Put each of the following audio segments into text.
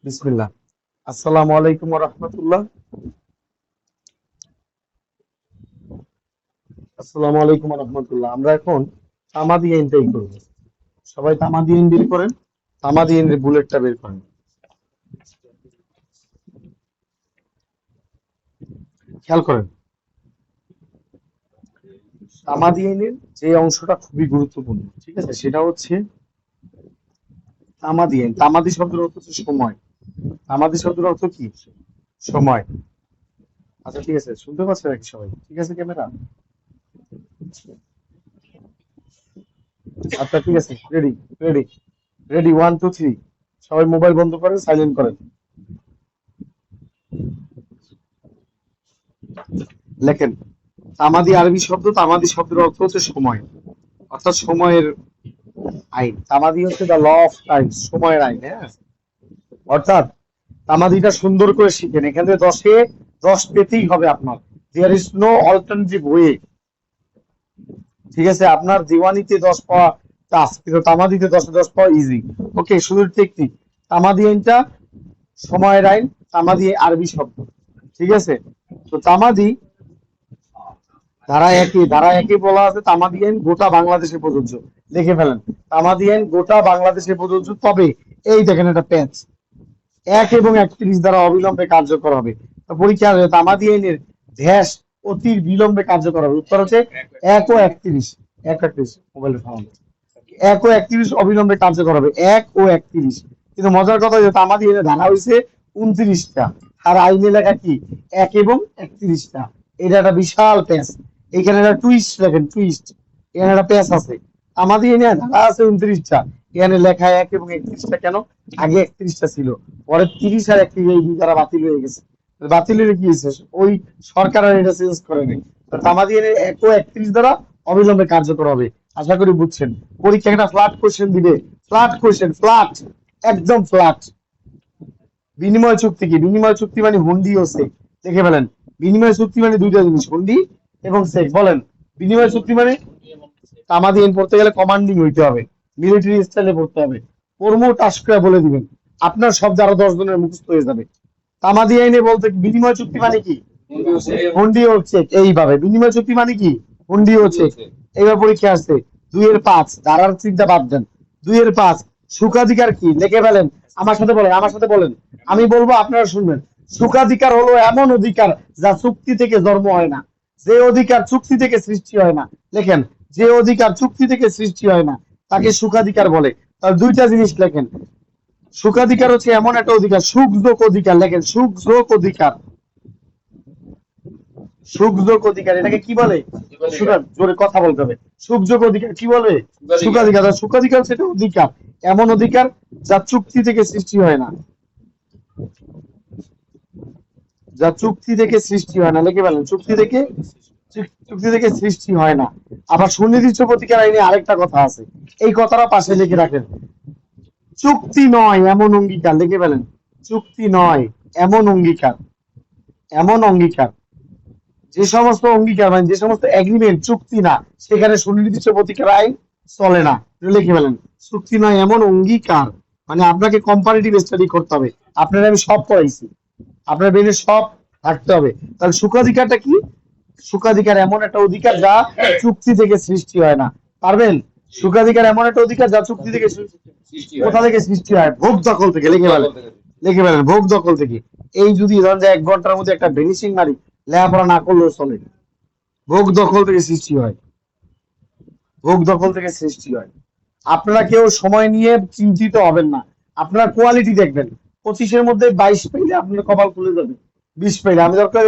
বিসমিল্লাহ। আসসালামু আলাইকুম ওয়া রাহমাতুল্লাহ। আসসালামু আলাইকুম ওয়া রাহমাতুল্লাহ। আমরা এখন তামাদি আইনটাই করব। সবাই তামাদি আইন বের করেন। তামাদি আইনের বুলেটটা বের করেন। খেয়াল করেন, তামাদি আইনের যে অংশটা খুবই গুরুত্বপূর্ণ, ঠিক আছে, সেটা হচ্ছে তামাদি আইন। তামাদি শব্দের অর্থ হচ্ছে সময়। তামাদি শব্দের অর্থ কি? সময়। আচ্ছা ঠিক আছে, শুনতে পাচ্ছেন নাকি সবাই? ঠিক আছে ক্যামেরা? আচ্ছা ঠিক আছে, রেডি রেডি রেডি, 1 2 3। সবাই মোবাইল বন্ধ করেন, সাইলেন্ট করেন, লেখেন। তামাদি আরবি শব্দ, তামাদি শব্দের অর্থ হচ্ছে সময়, অর্থাৎ সময়ের আইন। তামাদি হচ্ছে দ্য ল অফ টাইম, সময়ের আইন। হ্যাঁ, অর্থাৎ তামাদিটা সুন্দর করে শিখেন। এখানে 10-এ 10 পেতেই হবে আপনার। There is no alternative way. ঠিক আছে, আপনার দিওয়ানিতে 10 পাওয়া টাফ, কিন্তু তামাদিতে 10-এ 10 পাওয়া ইজি। ওকে, শুধু টেকনিক। তামাদি আইনটা সময়ের আইন। তামাদি আরবি শব্দ, ঠিক আছে। তো তামাদি ধারা একে বলা আছে তামাদি আইন গোটা বাংলাদেশে প্রযোজ্য। লিখে ফেলেন, তামাদি আইন গোটা বাংলাদেশে প্রযোজ্য। তবে এই দেখেন একটা প্যাচ, 1 এবং 31 দ্বারা অবিলম্বে কার্যকর হবে। তো পরীক্ষা আসবে, তামাদি আইনের ধ্যাস অতি বিলম্বে কার্যকর হবে। উত্তর হচ্ছে 1 ও 31। 1 ও 31, মোবাইলের সাউন্ড। 1 ও 31 অবিলম্বে কার্যকর হবে, 1 ও 31। কিন্তু মজার কথা যে তামাদি আইনে ধারা হয়েছে 29টা, আর আইনে লেখা কি 1 এবং 31টা। এটা একটা বিশাল প্যাচ। এখানে একটা টুইস্ট, দেখেন টুইস্ট, এখানে একটা প্যাচ আছে। আমাদের এনে ধারা আছে 29টা, এখানে লেখা 1 এবং 31টা। কেন? আগে 31টা ছিল, পরে 30 আর 31 এই দুই দ্বারা বাতিল হয়ে গেছে। বাতিল হলে কি হয়েছে, ওই সরকার আর এটা চেঞ্জ করে নেই। আমাদের এনে 1 ও 31 দ্বারা অবিলম্বে কার্যকর হবে। আশা করি বুঝছেন। পরীক্ষা একটা ফ্ল্যাট কোশ্চেন দিবে, ফ্ল্যাট কোশ্চেন, ফ্ল্যাট, একদম ফ্ল্যাট। বিনিময় চুক্তি কি? বিনিময় চুক্তি মানে হুন্ডি ও চেক। দেখে ফেলেন, বিনিময় চুক্তি মানে দুইটা জিনিস, হুন্ডি এবং চেক। বলেন, বিনিময় চুক্তি মানে? তামাদি আইন পড়তে গেলে কমান্ডিং হইতে হবে, মিলিটারি স্টাইলে পড়তে হবে। পড়মো টাস্ক করে বলে দিবেন, আপনার শব্দ আরো 10 জনের মুখস্থ হয়ে যাবে। তামাদি আইনে বলতে বিনিময় চুক্তি মানে কি? হুন্ডি ও চেক। এইভাবে বিনিময় চুক্তি মানে কি? হুন্ডি ও চেক। এবার পরীক্ষা আসছে 2-এর 5, ধারার চিন্তা বাদ দেন। 2-এর 5 সুখাধিকার কি? লিখে ফেলেন। আমার সাথে বলেন, আমার সাথে বলেন, আমি বলবো আপনারা শুনবেন। সুখাধিকার হলো এমন অধিকার যা চুক্তি থেকে জন্ম হয় না, যে অধিকার চুক্তি থেকে সৃষ্টি হয় না। লেখেন, যে অধিকার চুক্তি থেকে সৃষ্টি হয় না তাকে সুখাধিকার বলে। তাহলে দুইটা জিনিস লেখেন। সুখাধিকার হচ্ছে এমন একটা অধিকার, সুখযোগ অধিকার। লেখেন, সুখযোগ অধিকার। সুখযোগ অধিকার এটাকে কি বলে? জোরে কথা বলতে হবে। সুখযোগ অধিকার কি বলে? সুখাধিকার। সুখাধিকার সেটা অধিকার, এমন অধিকার যা চুক্তি থেকে সৃষ্টি হয় না, যা চুক্তি থেকে সৃষ্টি হয় না। লিখে ফেলেন, চুক্তি থেকে সৃষ্টি হয় না। আবার সুনির্দিষ্ট প্রতিকার আইনে আরেকটা কথা আছে, এই কথাটা পাশে লিখে রাখেন। চুক্তি নয় এমন অঙ্গীকার। লিখে ফেলেন, চুক্তি নয় এমন অঙ্গীকার, এমন অঙ্গীকার। যে সমস্ত অঙ্গীকার মানে যে সমস্ত এগ্রিমেন্ট চুক্তি না, সেখানে সুনির্দিষ্ট প্রতিকার আইন চলে না। লিখে ফেলেন, চুক্তি নয় এমন অঙ্গীকার মানে আপনাকে কম্পারেটিভ স্টাডি করতে হবে। আপনারা আমি সব পড়াইছি, আপনার ব্রেনে সব থাকতে হবে। তাহলে সুখাধিকারটা কি? সুখাধিকার এমন একটা অধিকার যা চুক্তি থেকে সৃষ্টি হয় না। পারবেন? সুখাধিকার এমন একটা অধিকার যা চুক্তি থেকে কোথা থেকে সৃষ্টি হয়? ভোগ দখল থেকে। লিখে ফেলেন, লিখে ফেলেন, ভোগ দখল থেকে। এই যদি ধরেন যে 1 ঘন্টার মধ্যে একটা ভেনিশিং মারি, লেখাপড়া না করলেও চলে। ভোগ দখল থেকে সৃষ্টি হয়, ভোগ দখল থেকে সৃষ্টি হয়। আপনারা কেউ সময় নিয়ে চিন্তিত হবেন না, আপনারা কোয়ালিটি দেখবেন। 25-এর মধ্যে 22 পাইলে আপনার কপাল খুলে যাবে। 20 পাইলে আমি দরকার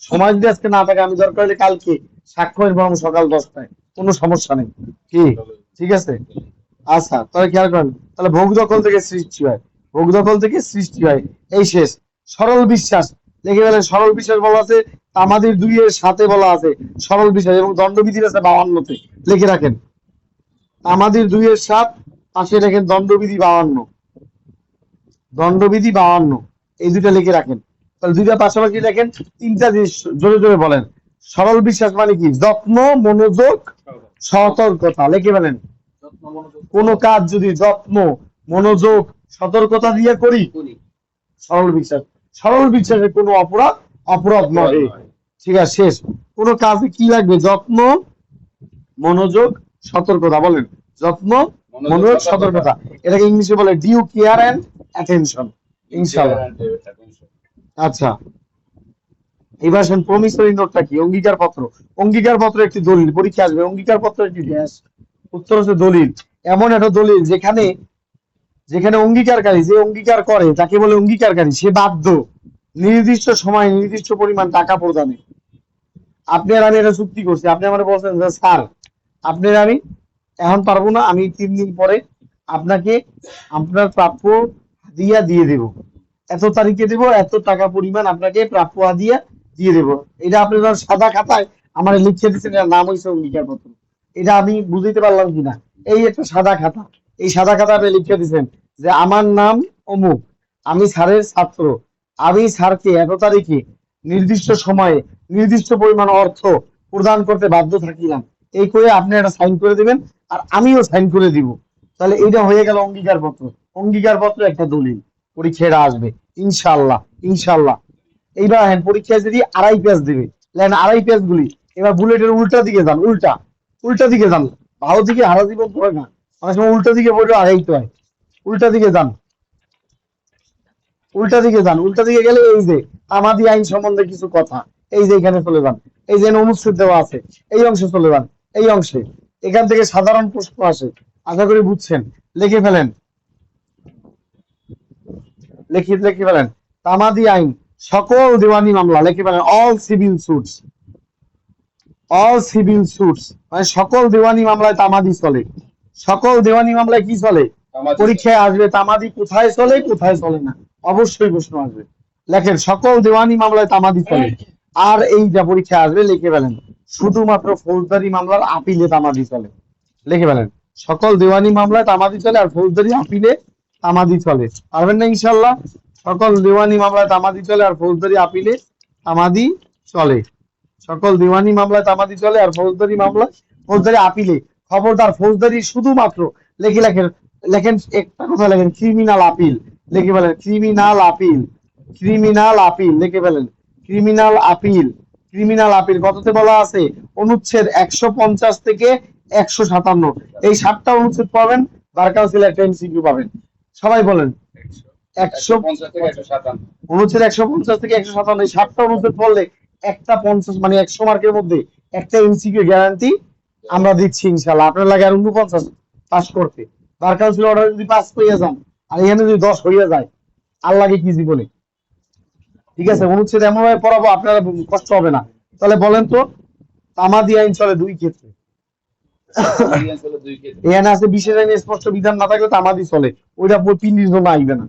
সময় যদি আজকে না থাকে, আমি দরকার হলে কালকে সাক্ষ্য বরং সকাল 10টায়, কোনো সমস্যা নেই। কি ঠিক আছে? আচ্ছা, তাহলে খেয়াল করেন। তাহলে ভোগ দখল থেকে সৃষ্টি হয়, ভোগ দখল থেকে সৃষ্টি হয়। এই শেষ। সরল বিশ্বাস। দেখে গেলেন, সরল বিশ্বাস বলা আছে আমাদের 2-এর 7-এ বলা আছে সরল বিশ্বাস, এবং দণ্ডবিধির আছে 52-তে। লিখে রাখেন, আমাদের 2-এর 7, পাশে রেখেন দণ্ডবিধি 52, দণ্ডবিধি 52, এই দুটা লিখে রাখেন। তাহলে দুইটা পাশাপাশি দেখেন, তিনটা জিনিস জোরে জোরে বলেন। সরল বিশ্বাস মানে কি? যত্ন, মনোযোগ, সতর্কতা। লিখে ফেলেন, কোন কাজ যদি যত্ন, মনোযোগ, সতর্কতা দিয়ে করি, সরল বিশ্বাস। সরল বিশ্বাসের কোনো অপরাধ অপরাধ নয়। ঠিক আছে, শেষ। কোনো কাজে কি লাগবে? যত্ন, মনোযোগ, সতর্কতা। বলেন, যত্ন, মনোযোগ, সতর্কতা। এটাকে ইংলিশে বলে ডিউ কেয়ার অ্যান্ড অ্যাটেনশন। ইনশাআল্লাহ। আচ্ছা, এবার আসেন প্রমিসরি নোটটা কি? অঙ্গীকার পত্র। অঙ্গীকার পত্র একটি দলিল, পরীক্ষা আসবে। অঙ্গীকার পত্র একটি ড্যাশ, উত্তর হচ্ছে দলিল। এমন একটা দলিল যেখানে যেখানে অঙ্গীকারকারী যে অঙ্গীকার করে তাকে বলে অঙ্গীকারকারী, সে বাধ্য নির্দিষ্ট সময় নির্দিষ্ট পরিমাণ টাকা প্রদানে। আপনি আর আমি এটা চুক্তি করছি, আপনি আমার বলছেন যে স্যার আপনার আমি এখন পারবো না, আমি 3 দিন পরে আপনাকে আপনার প্রাপ্য হাদিয়া দিয়ে দেব, এত তারিখে দেব, এত টাকা পরিমাণ আপনাকে প্রাপ্য হাদিয়া দিয়ে দেব। এটা আপনি যখন সাদা খাতায় আমার লিখে দিচ্ছেন, এটার নাম হয়েছে অঙ্গীকার পত্র। এটা আমি বুঝতে পারলাম কিনা? এই একটা সাদা খাতা, এই সাদা খাতা আপনি লিখে দিচ্ছেন যে আমার নাম অমুক, আমি স্যারের ছাত্র, আমি স্যারকে এত তারিখে নির্দিষ্ট সময়ে নির্দিষ্ট পরিমাণ অর্থ প্রদান করতে বাধ্য থাকিলাম, এই করে আপনি একটা সাইন করে দিবেন আর আমিও সাইন করে দিব। তাহলে এটা হয়ে গেল অঙ্গীকার পত্র। অঙ্গীকার পত্র একটা দলিল, পরীক্ষায় আসবে ইনশাআল্লাহ। ইনশাআল্লাহ। এইবার হ্যাঁ, পরীক্ষায় যদি 2.5 পেজ দিবে, লেন 2.5 পেজ গুলি। এবার বুলেটের উল্টা দিকে যান, উল্টা উল্টা দিকে যান। ভালো দিকে হারা জীবন পড়ে না, অনেক সময় উল্টা দিকে পড়লে আগাইতে হয়। উল্টা দিকে যান, উল্টা দিকে যান। উল্টা দিকে গেলে এই যে আমাদি আইন সম্বন্ধে কিছু কথা, এই যে এখানে চলে যান, এই যে অনুচ্ছেদ দেওয়া আছে এই অংশে চলে যান। এই অংশে এখান থেকে সাধারণ প্রশ্ন আসে, আশা করি বুঝছেন। লিখে ফেলেন, লিখে ফেলেন। তামাদি আইন সকল দেওয়ানি মামলা, লিখে ফেলেন all civil suits. All civil suits মানে সকল দেওয়ানি মামলায় তামাদি চলে। সকল দেওয়ানি মামলায় কি চলে? পরীক্ষায় আসবে তামাদি কোথায় চলে কোথায় চলে না, অবশ্যই প্রশ্ন আসবে। লেখেন সকল দেওয়ানি মামলায় তামাদি চলে। আর এই যা পরীক্ষায় আসবে লিখে ফেলেন শুধুমাত্র ফৌজদারি মামলার আপিলে তামাদি চলে। লিখে ফেলেন সকল দেওয়ানি মামলায় তামাদি চলে আর ফৌজদারি আপিলে তামাদি চলে। পারবেন না ইনশাল্লাহ? সকল দেওয়ানি মামলায় তামাদি চলে আর ফৌজদারি আপিলে তামাদি চলে। সকল দেওয়ানি মামলায় তামাদি চলে আর ফৌজদারি মামলায় ফৌজদারি আপিলে। খবরদার ফৌজদারি শুধুমাত্র লেখে লেখেন, লেখেন একটা কথা লেখেন ক্রিমিনাল আপিল। লিখে ফেলেন ক্রিমিনাল আপিল, ক্রিমিনাল আপিল। লিখে ফেলেন ক্রিমিনাল আপিল। ক্রিমিনাল আপিল কততে বলা আছে? অনুচ্ছেদ 150 থেকে 157। এই 7টা অনুচ্ছেদ পাবেন, বার কাউন্সিল একটা এমসিকিউ পাবেন। সবাই বলেন অনুচ্ছেদ 150 থেকে 157। এই 7টা অনুচ্ছেদ পড়লে একটা 50 মানে 100 মার্কের মধ্যে একটা এমসিকিউ গ্যারান্টি আমরা দিচ্ছি ইনশাআল্লাহ। আপনার লাগে আর 49 পাস করতে। বার কাউন্সিল অর্ডার যদি পাস হয়ে যান আর এখানে যদি 10 হয়ে যায়, আর লাগে কি জীবনে? ঠিক আছে, অনুচ্ছেদ এমন ভাবে পড়াবো আপনারা কষ্ট হবে না। তাহলে বলেন তো, তামাদি আইন চলে 2 ক্ষেত্রে। এখানে আছে বিশেষ আইনে স্পষ্ট বিধান না থাকলে তামাদি চলে, ওইটা পিলির জন্য আইবে না।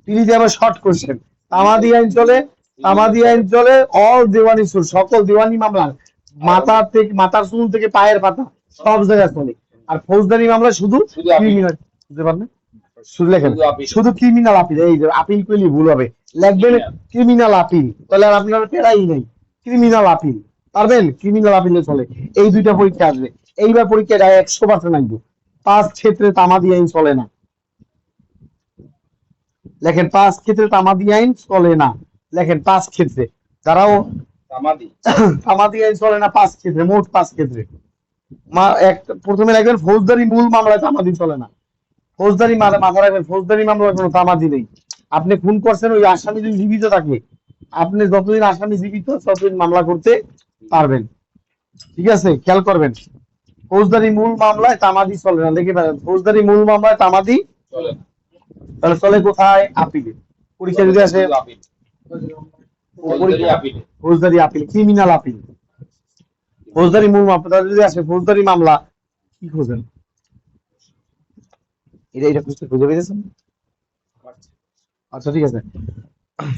পিলিতে আবার শর্ট কোশ্চেন। তামাদি আইন চলে, তামাদি আইন চলে অল দেওয়ানি সুর, সকল দেওয়ানি মামলা মাথা থেকে মাথার চুল থেকে পায়ের পাতা সব জায়গায় চলে। আর ফৌজদারি মামলা শুধু ক্রিমিনাল, বুঝতে পারলেন? শুধু লেখেন শুধু ক্রিমিনাল আপিল। এই যে আপিল করলে ভুল হবে, লিখবেন ক্রিমিনাল আপিল, তাহলে আর আপনার পেরাই নাই। ক্রিমিনাল আপিল পারবেন? ক্রিমিনাল আপিলে চলে। এই 2টা পরীক্ষা আসবে। এইবার পরীক্ষায় 100% আসবে। 5 ক্ষেত্রে তামাদি আইন চলে না। লেখেন 5 ক্ষেত্রে তামাদি আইন চলে না। লেখেন 5 ক্ষেত্রে, যারাও তামাদি আইন চলে না 5 ক্ষেত্রে, মোট 5 ক্ষেত্রে। প্রথমে লিখবেন ফৌজদারি মূল মামলায় তামাদি চলে না। ফৌজদারি মাথা রাখবেন, ফৌজদারি মামলার কোনো তামাদি নেই। আপনি খুন করছেন, ওই আসামি যদি জীবিত থাকে, আপনি যতদিন আসামি জীবিত ততদিন মামলা করতে পারবেন। ঠিক আছে, খেয়াল করবেন। ফৌজদারি মূল মামলায় তামাদি চলে না। লিখে ফেলেন ফৌজদারি মূল মামলায় তামাদি চলে না। তাহলে চলে কোথায়? আপিলে। পরীক্ষা যদি আসে ফৌজদারি আপিল, ক্রিমিনাল আপিল। ফৌজদারি মূল মামলা যদি আসে ফৌজদারি মামলা, কি খোঁজেন? এটা খুঁজে পেয়েছেন? আচ্ছা ঠিক আছে,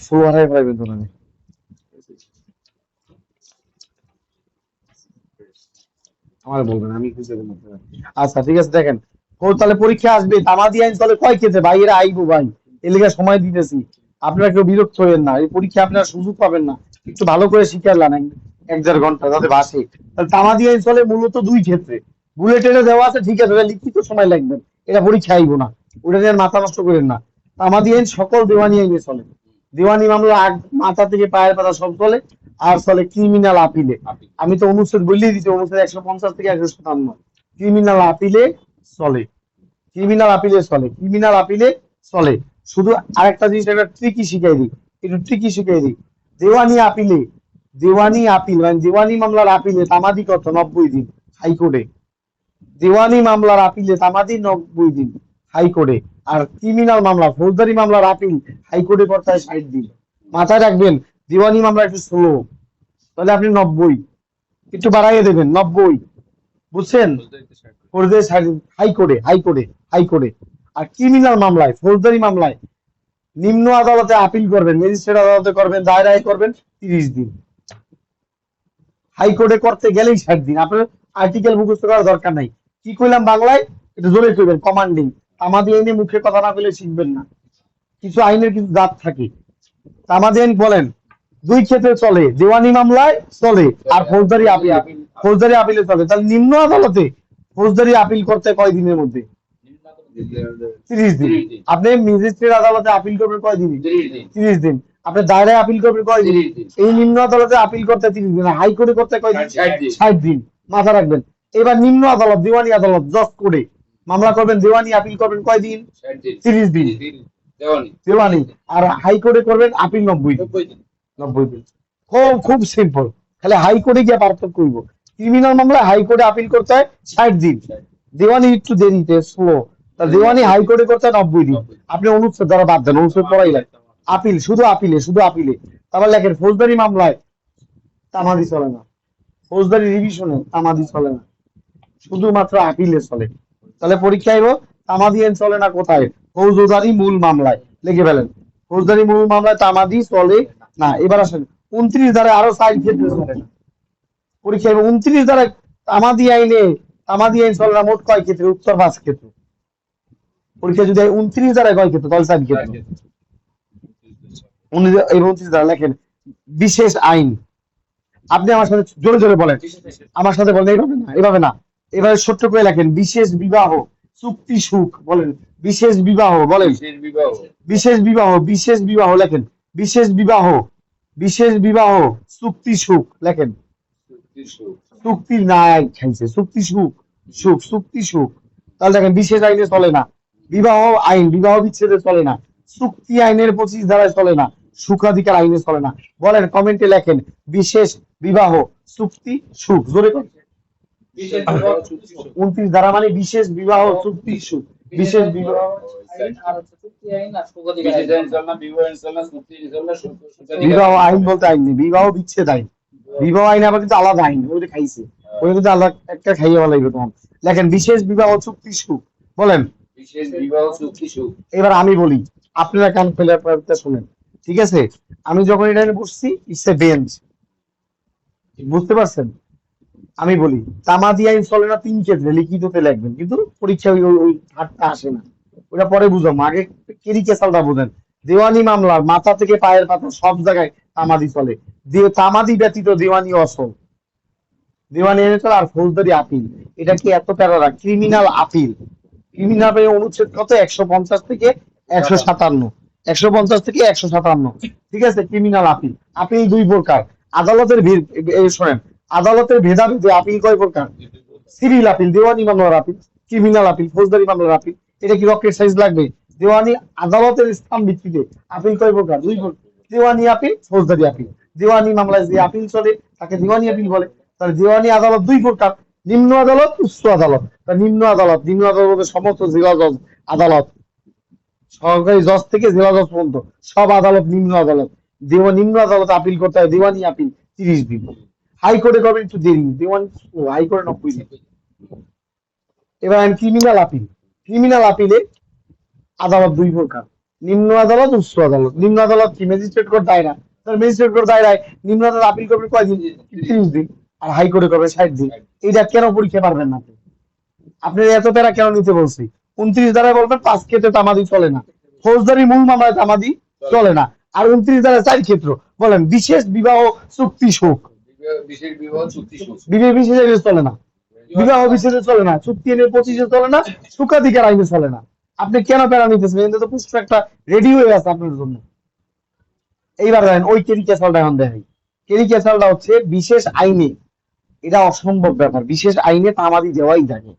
ফুয়ারাই পাইবেন তো। আমার বলবেন, আমি খুঁজে দেবো। আচ্ছা ঠিক আছে, দেখেন তাহলে পরীক্ষা আসবে তামাদি আইন চলে কয় ক্ষেত্রে? ভাইয়েরা আইবো ভাই, এর লেগে সময় দিতেছি, আপনারা কেউ বিরক্ত হবেন না। এই পরীক্ষা আপনারা সুযোগ পাবেন না, একটু ভালো করে শিখালেন 1-1.5 ঘন্টা যাতে বাসে। তাহলে তামাদি আইন চলে মূলত 2 ক্ষেত্রে। বুলেটের দেওয়া আছে, ঠিক আছে, লিখিত সময় লাগবে, এটা পরীক্ষা আইবো না, ওটা নিয়ে মাথা নষ্ট করেন না। তামাদি আইন সকল দেওয়ানি আইনে চলে। দেওয়ানি মামলা মাথা থেকে পায়ের পাতা সব চলে। আর চলে ক্রিমিনাল আপিলে। আমি তো অনুচ্ছেদ বললেই দিচ্ছি, অনুচ্ছেদ 150 থেকে 157 ক্রিমিনাল আপিলে চলে। ক্রিমিনাল আপিলে চলে, ক্রিমিনাল আপিলে চলে। শুধু আরেকটা জিনিস, একটা ট্রিকি শিখাই দিই, একটু ট্রিকি শিখাই দিই। দেওয়ানি আপিলে, দেওয়ানি আপিল মানে দেওয়ানি মামলার আপিলে তামাদি কত? 90 দিন হাইকোর্টে। দেওয়ানি মামলার আপিলে তামাদি 90 দিন হাইকোর্টে। আর ক্রিমিনাল মামলা, ফৌজদারি মামলার আপিল হাইকোর্টে করতে হয় 60 দিন। মাথায় রাখবেন, দেওয়ানি মামলা একটু স্লো, তাহলে আপনি 90, একটু বাড়াইয়ে দেবেন 90, বুঝছেন? ফৌজদারি হাইকোর্টে, হাইকোর্টে, হাইকোর্টে। আর ক্রিমিনাল মামলায়, ফৌজদারি মামলায় নিম্ন আদালতে আপিল করবেন, ম্যাজিস্ট্রেট আদালতে করবেন, দায়রায় করবেন 30 দিন। হাইকোর্টে করতে গেলেই 60 দিন। আপনার আর্টিকেল মুখস্থ করার দরকার নাই। কি কইলাম বাংলায়? একটু জোরে কইবেন, কমান্ডিং। তামাদি আইনে মুখে কথা না বলে শিখবেন না, কিছু আইনের কিছু জাত থাকে। তামাদি আইন বলেন দুই ক্ষেত্রে চলে, দেওয়ানি মামলায় চলে আর ফৌজদারি আপিল, ফৌজদারি আপিলে চলে। তাহলে নিম্ন আদালতে ফৌজদারি আপিল করতে কয় দিনের মধ্যে? 30 দিন। আপনি ম্যাজিস্ট্রেট আদালতে আপিল করবেন কয় দিন? 30 দিন। আপনি দায়রায় আপিল করবেন কয় দিন? এই নিম্ন আদালতে আপিল করতে 30 দিন, হাইকোর্টে করতে কয় দিন? 60 দিন। মাথা রাখবেন। এবার নিম্ন আদালত, দেওয়ানি আদালত, জজ কোর্টে মামলা করবেন, দেওয়ানি আপিল করবেন কয় দিন? 30 দিন দেওয়ানি। আর হাইকোর্টে করবেন আপিল 90 দিন। 90 দিন। খুব সিম্পল, খালি হাইকোর্টে গিয়ে পার্থক্য করব। ক্রিমিনাল মামলা হাইকোর্টে আপিল করতে হয় 60 দিন, দেওয়ানি একটু দেরিতে, স্লো। দেওয়ানি হাইকোর্টে করতে হয় 90 দিন। আপনি অনুচ্ছেদ দ্বারা বাদ দেন, অনুচ্ছেদ পড়াই লাগে। আপিল শুধু আপিলে, শুধু আপিলে। তারপর লেখেন ফৌজদারি মামলায় তামাদি চলে না, ফৌজদারি রিভিশনে তামাদি চলে না, শুধুমাত্র আপিলে চলে। তাহলে পরীক্ষা আইব তামাদি আইন চলে না কোথায়? ফৌজদারি মূল মামলায়। লিখে ফেলেন, ফৌজদারি মূল মামলায় তামাদি চলে না। এবার আসেন 29 ধারায় আরো 4 ক্ষেত্রে চলে না। পরীক্ষা আইব 29 ধারায় তামাদি আইনে, তামাদি আইন চলে না মোট কয় ক্ষেত্রে? উত্তর 5 ক্ষেত্র। পরীক্ষা যদি 29 ধারায় কয় ক্ষেত্র? তাহলে 4 ক্ষেত্র। 29 ধারা লেখেন বিশেষ আইন। আপনি আমার সাথে জোরে জোরে বলেন, আমার সাথে বলেন, এইভাবে না, এভাবে না, এভাবে ছোট্ট করে লেখেন বিশেষ বিবাহ চুক্তি সুখ। বলেন বিশেষ বিবাহ, বলেন বিশেষ বিবাহ, বিশেষ বিবাহ লেখেন, বিশেষ বিবাহ, বিশেষ বিবাহ চুক্তি সুখ লেখেন। চুক্তি না খাইছে, চুক্তি সুখ, সুখ, চুক্তি সুখ। তাহলে দেখেন বিশেষ আইনে চলে না, বিবাহ আইন, বিবাহ বিচ্ছেদে চলে না, চুক্তি আইনের 25 ধারায় চলে না, সুখাধিকার আইনে চলে না। বলেন, কমেন্টে লেখেন বিশেষ বিবাহ চুক্তি সুখ। জোরে 29 ধারা মানে বিশেষ বিবাহ চুক্তি সুখ, বিশেষ বিবাহ। বিবাহ আইন বলতে আইন নেই, বিবাহ বিচ্ছেদ আইন। বিবাহ আইন আবার কিন্তু আলাদা আইন, ওইটা খাইছে, ওই কিন্তু আলাদা একটা খাইয়ে বলা লাগবে তখন। লেখেন বিশেষ বিবাহ চুক্তি সুখ। বলেন বিশেষ বিবাহ চুক্তি সুখ। এবার আমি বলি, আপনারা কান ফেলে শুনেন, ঠিক আছে? আমি যখন এটা বসছি, ইটস এ বেঞ্চ, বুঝতে পারছেন? আমি বলি তামাদি আইন চলে না 3 ক্ষেত্রে, লিখিততে লিখবেন, কিন্তু পরীক্ষা ওই হাতটা আসে না, ওটা পরে বুঝাবো, আগে কেরি কেসালটা বুঝেন। দেওয়ানি মামলার মাথা থেকে পায়ের পাতা সব জায়গায় তামাদি চলে। তামাদি ব্যতীত দেওয়ানি অসল, দেওয়ানি আইনে চলে। আর ফৌজদারি আপিল, এটা কি এত প্যারা? ক্রিমিনাল আপিল, ক্রিমিনাল অনুচ্ছেদ কত? 150 থেকে 157, 150 থেকে 157, ঠিক আছে? ক্রিমিনাল আপিল, আপিল 2 প্রকার। আদালতের শোনেন, আদালতের ভেদাভেদে আপিল কয় প্রকার? সিভিল আপিল, দেওয়ানি মামলার আপিল, ক্রিমিনাল আপিল, ফৌজদারি মামলার আপিল। এটা কি রকেট সাইজ লাগবে? দেওয়ানি আদালতের স্থান ভিত্তিতে আপিল কয় প্রকার? 2 প্রকার, দেওয়ানি আপিল, ফৌজদারি আপিল। দেওয়ানি মামলায় যে আপিল চলে তাকে দেওয়ানি আপিল বলে। তাহলে দেওয়ানি আদালত 2 প্রকার, নিম্ন আদালত, উচ্চ আদালত। নিম্ন আদালত, নিম্ন আদালতের সমস্ত জেলা জজ আদালত, সরকারি জজ থেকে জেলা জজ পর্যন্ত সব আদালত নিম্ন আদালত। নিম্ন আদালত আপিল করতে হয় দেওয়ানি আপিল 30 দিন। হাইকোর্টে করবেন একটু দেরি, দেওয়ানি হাইকোর্টে 90 দিন। এবার ক্রিমিনাল আপিল, ক্রিমিনাল আপিলে আদালত 2 প্রকার, নিম্ন আদালত, উচ্চ আদালত। নিম্ন আদালত কি? ম্যাজিস্ট্রেট কোর্ট দায়রা। তাহলে ম্যাজিস্ট্রেট কোর্ট দায়রায় নিম্ন আদালত আপিল করবেন কয়দিন? 30 দিন। আর হাইকোর্টে করবে 60 দিন। এইটা কেন পরীক্ষা পারবেন না? আপনি এত প্যারা কেন নিতে বলছি? 29 ধারায় বলবেন 5 ক্ষেত্রে তামাদি চলে না, ফৌজদারি মূল মামলায় তামাদি চলে না। আর 29 ধারায় 4 ক্ষেত্র। বলেন বিশেষ বিবাহ চুক্তি সুখ, বিশেষ বিবাহ চুক্তি সুখ, বিশেষ চলে না, বিবাহ বিচ্ছেদে চলে না, চুক্তি আইনে 25 চলে না, সুখাধিকার আইনে চলে না। আপনি কেন প্যারা নিতেছেন? এতে তো পুষ্ট একটা রেডি হয়ে আছে আপনার জন্য। এইবার দেখেন ওই কেরি ক্যাসালটা এখন দেখেন। কেরি ক্যাসালটা হচ্ছে বিশেষ আইনে, এটা অসম্ভব ব্যাপার, বিশেষ আইনে তামাদি দেওয়াই থাকে,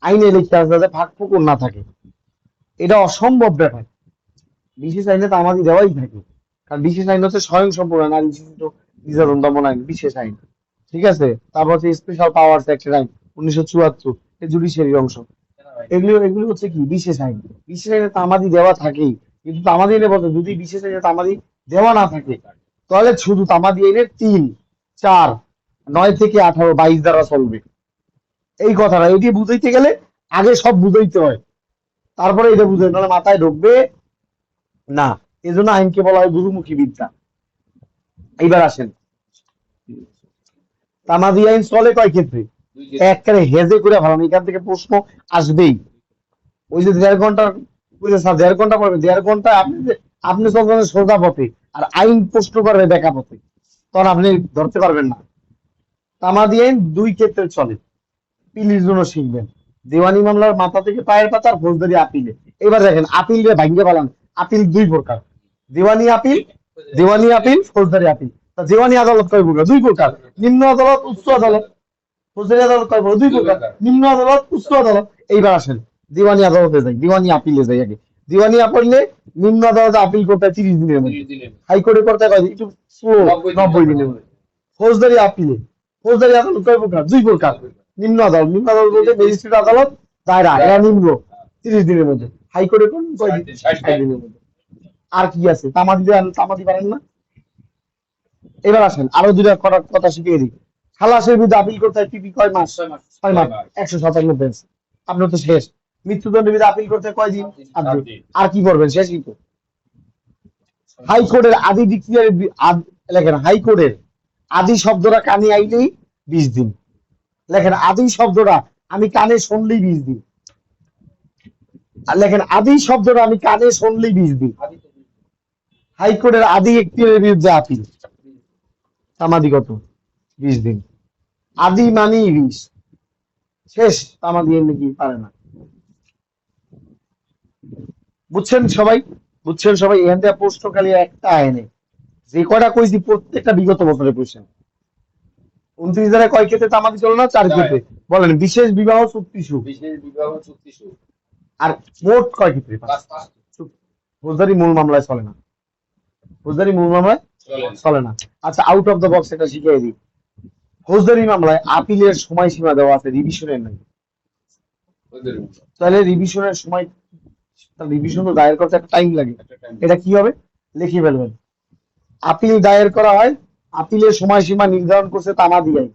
আইনে লিখতে আছে যাতে ফাঁক ফুকুর না থাকে, এটা অসম্ভব ব্যাপার, বিশেষ আইনে তামাদি দেওয়াই থাকে। কারণ বিশেষ আইন হচ্ছে স্বয়ং সম্পূর্ণ নারী শিশু নির্যাতন দমন আইন, বিশেষ আইন, ঠিক আছে। তারপর হচ্ছে স্পেশাল পাওয়ার্স অ্যাক্টের আইন 1974, জুডিশিয়ারির অংশ। এগুলো এগুলো হচ্ছে কি বিশেষ আইন, বিশেষ আইনে তামাদি দেওয়া থাকেই। কিন্তু তামাদি আইনে বলতে যদি বিশেষ আইনে তামাদি দেওয়া না থাকে তাহলে শুধু তামাদি আইনের 3, 4, 9 থেকে 18, 22 দ্বারা চলবে। এই কথাটা এটি বুঝাইতে গেলে আগে সব বুঝাইতে হয়, তারপরে এটা বুঝাই, নাহলে মাথায় ঢুকবে না। এই জন্য আইনকে বলা হয় গুরুমুখী বিদ্যা। এইবার আসেন, তামাদি আইন চলে কয় ক্ষেত্রে? একবারে হেজে করে ভালো, এখান থেকে প্রশ্ন আসবেই। ওই যে 1.5 ঘন্টা, ওই যে স্যার 1.5 ঘন্টা পড়বে, 1.5 ঘন্টা আপনি চলবেন সোজা পথে, আর আইন প্রশ্ন করবে বেকা পথে, তখন আপনি ধরতে পারবেন না। তামাদি আইন 2 ক্ষেত্রে চলে, পিলির জন্য শিখবেন, দেওয়ানি মামলার মাথা থেকে পায়ের পাতা আর ফৌজদারি আপিলে। এবার দেখেন আপিল রে ভাঙ্গে পালান, আপিল 2 প্রকার, দেওয়ানি আপিল, দেওয়ানি আপিল, ফৌজদারি আপিল। তা দেওয়ানি আদালত কয় প্রকার? 2 প্রকার, নিম্ন আদালত, উচ্চ আদালত। ফৌজদারি আদালত কয় প্রকার? 2 প্রকার, নিম্ন আদালত, উচ্চ আদালত। এইবার আসেন দিওয়ানি আদালতে যাই, দিওয়ানি আপিলে যাই আগে। দিওয়ানি আপিলে নিম্ন আদালতে আপিল করতে হয় 30 দিনের মধ্যে, হাইকোর্টে করতে হয় একটু স্লো, 90 দিনের মধ্যে। ফৌজদারি আপিলে, ফৌজদারি আদালত কয় প্রকার? 2 প্রকার, নিম্ন আদালত, নিম্ন আদালত বলতে ম্যাজিস্ট্রেট আদালত, দায়রা, এরা নিম্ন, 30 দিনের মধ্যে। হাইকোর্টে কোন কয় দিন? 60 দিনের মধ্যে। আর কি আছে? তামাদি দেন, তামাদি পারেন না। এবার আসেন আরো 2টা কথা শিখিয়ে দিই। খালাসের বিরুদ্ধে আপিল করতে হয় পিপি কয় মাস? 6 মাস, 157 বেঞ্চ। আপনার তো শেষ। মৃত্যুদণ্ডের বিরুদ্ধে আপিল করতে কয় দিন? 8 দিন। আর কি করবেন? শেষই তো। হাইকোর্টের আদি ডিক্রিয়ার লেখেন, হাইকোর্টের আদি শব্দটা কানে আইলেই 20 দিন। লেখেন আদি শব্দটা আমি কানে শুনলেই 20 দিন। আর লেখেন আদি শব্দটা আমি কানে শুনলেই 20 দিন। হাইকোর্টের আদি এখতিয়ারের বিরুদ্ধে আপিল, তামাদি কত? 20 দিন। আদি মানেই 20, শেষ। তামাদি এমনি কি পারে না। বুঝছেন সবাই? বুঝছেন সবাই? এখান থেকে প্রশ্ন খালি একটা আইনে, যে কয়টা কইছি প্রত্যেকটা বিগত বছরে কোয়েশ্চেন। 29 ধারায় কয় ক্ষেত্রে তামাদি চলে না? 4 ক্ষেত্রে। বলেন। বিশেষ বিবাহ চুক্তি সুখ, আর মোট কয় ক্ষেত্রে? 5। ফৌজদারি মূল মামলায় চলে না, ফৌজদারি মূল মামলায় চলে না। আচ্ছা, আউট অফ দ্য বক্স এটা শিখিয়ে দিই। ফৌজদারি মামলায় আপিলের সময়সীমা দেওয়া আছে, রিভিশনের নাই। তাহলে রিভিশনের সময়, রিভিশন তো দায়ের করতে একটা টাইম লাগে, এটা কি হবে? লিখে ফেলবেন। আপিল দায়ের করা হয়, আপিলের সময়সীমা নির্ধারণ করছে তামাদি আইন,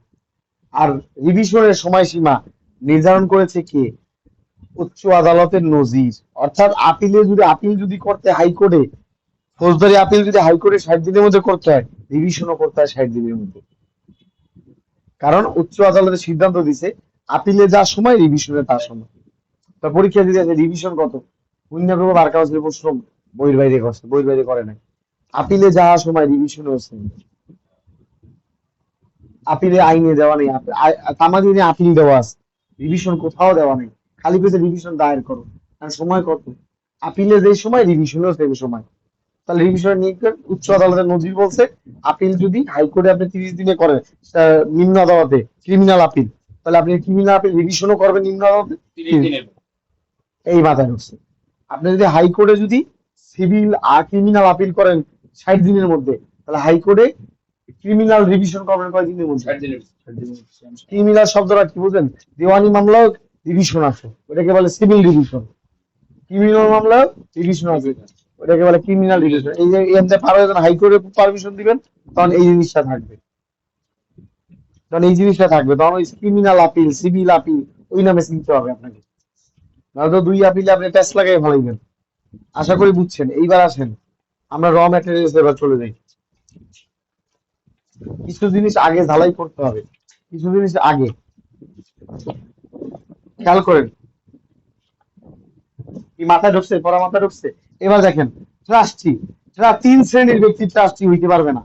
আর রিভিশনের সময়সীমা নির্ধারণ করেছে কে? উচ্চ আদালতের নজির। অর্থাৎ আপিল যদি করতে হাইকোর্টে, ফৌজদারি আপিল যদি হাইকোর্টে 60 দিনের মধ্যে করতে হয়, রিভিশনও করতে হয় 60 দিনের মধ্যে। কারণ উচ্চ আদালতের সিদ্ধান্ত দিছে আপিলে যা সময়, রিভিশনে তার সময়। তা পরীক্ষা দিতে আছে রিভিশন কত? অন্যভাবে বার কাউন্সিলের প্রশ্ন বইয়ের বাইরে করছে, বইয়ের বাইরে করে নাই। আপিলে যাওয়ার সময় রিভিশনে হচ্ছে, আপিলে আইনে দেওয়া নেই, তামাদি আইনে আপিল দেওয়া আছে, রিভিশন কোথাও দেওয়া নেই। খালি পেয়েছে রিভিশন দায়ের করো, কারণ সময় কত? আপিলে যে সময়, রিভিশনেও সেই সময়। তাহলে রিভিশন নিয়ে উচ্চ আদালতের নজির বলছে আপিল যদি হাইকোর্টে আপনি 30 দিনে করেন, নিম্ন আদালতে ক্রিমিনাল আপিল, তাহলে আপনি ক্রিমিনাল আপিল রিভিশনও করবেন নিম্ন আদালতে 30 দিনে। এই মাথায় ঢুকছে। আপনি যদি হাইকোর্টে যদি সিভিল আর ক্রিমিনাল আপিল করেন 60 দিনের মধ্যে, তাহলে হাইকোর্টে ক্রিমিনাল রিভিশন করবেন কয় দিনের মধ্যে? 60 দিনের। ক্রিমিনাল শব্দটা কি বুঝেন? দেওয়ানি মামলাও রিভিশন আছে, ওটাকে বলে সিভিল রিভিশন। ক্রিমিনাল মামলা রিভিশন আছে, ওটাকে বলে ক্রিমিনাল রিভিশন। এই যে এমনি পার হয়ে হাইকোর্টে পারমিশন দিবেন, তখন এই জিনিসটা থাকবে, তখন ওই ক্রিমিনাল আপিল, সিভিল আপিল ওই নামে চিনতে হবে আপনাকে। নাহলে তো 2 আপিলে আপনি প্যাচ লাগাই ফেলাইবেন। আশা করি বুঝছেন। এইবার আসেন আমরা র ম্যাটেরিয়ালস এবার চলে যাই। কিছু জিনিস আগে ঝালাই করতে হবে, কিছু জিনিস আগে খেয়াল করেন। কি মাথায় ঢুকছে? পড়া মাথায় ঢুকছে? এবার দেখেন ট্রাস্টি, 3 শ্রেণীর ব্যক্তি ট্রাস্টি হইতে পারবে না,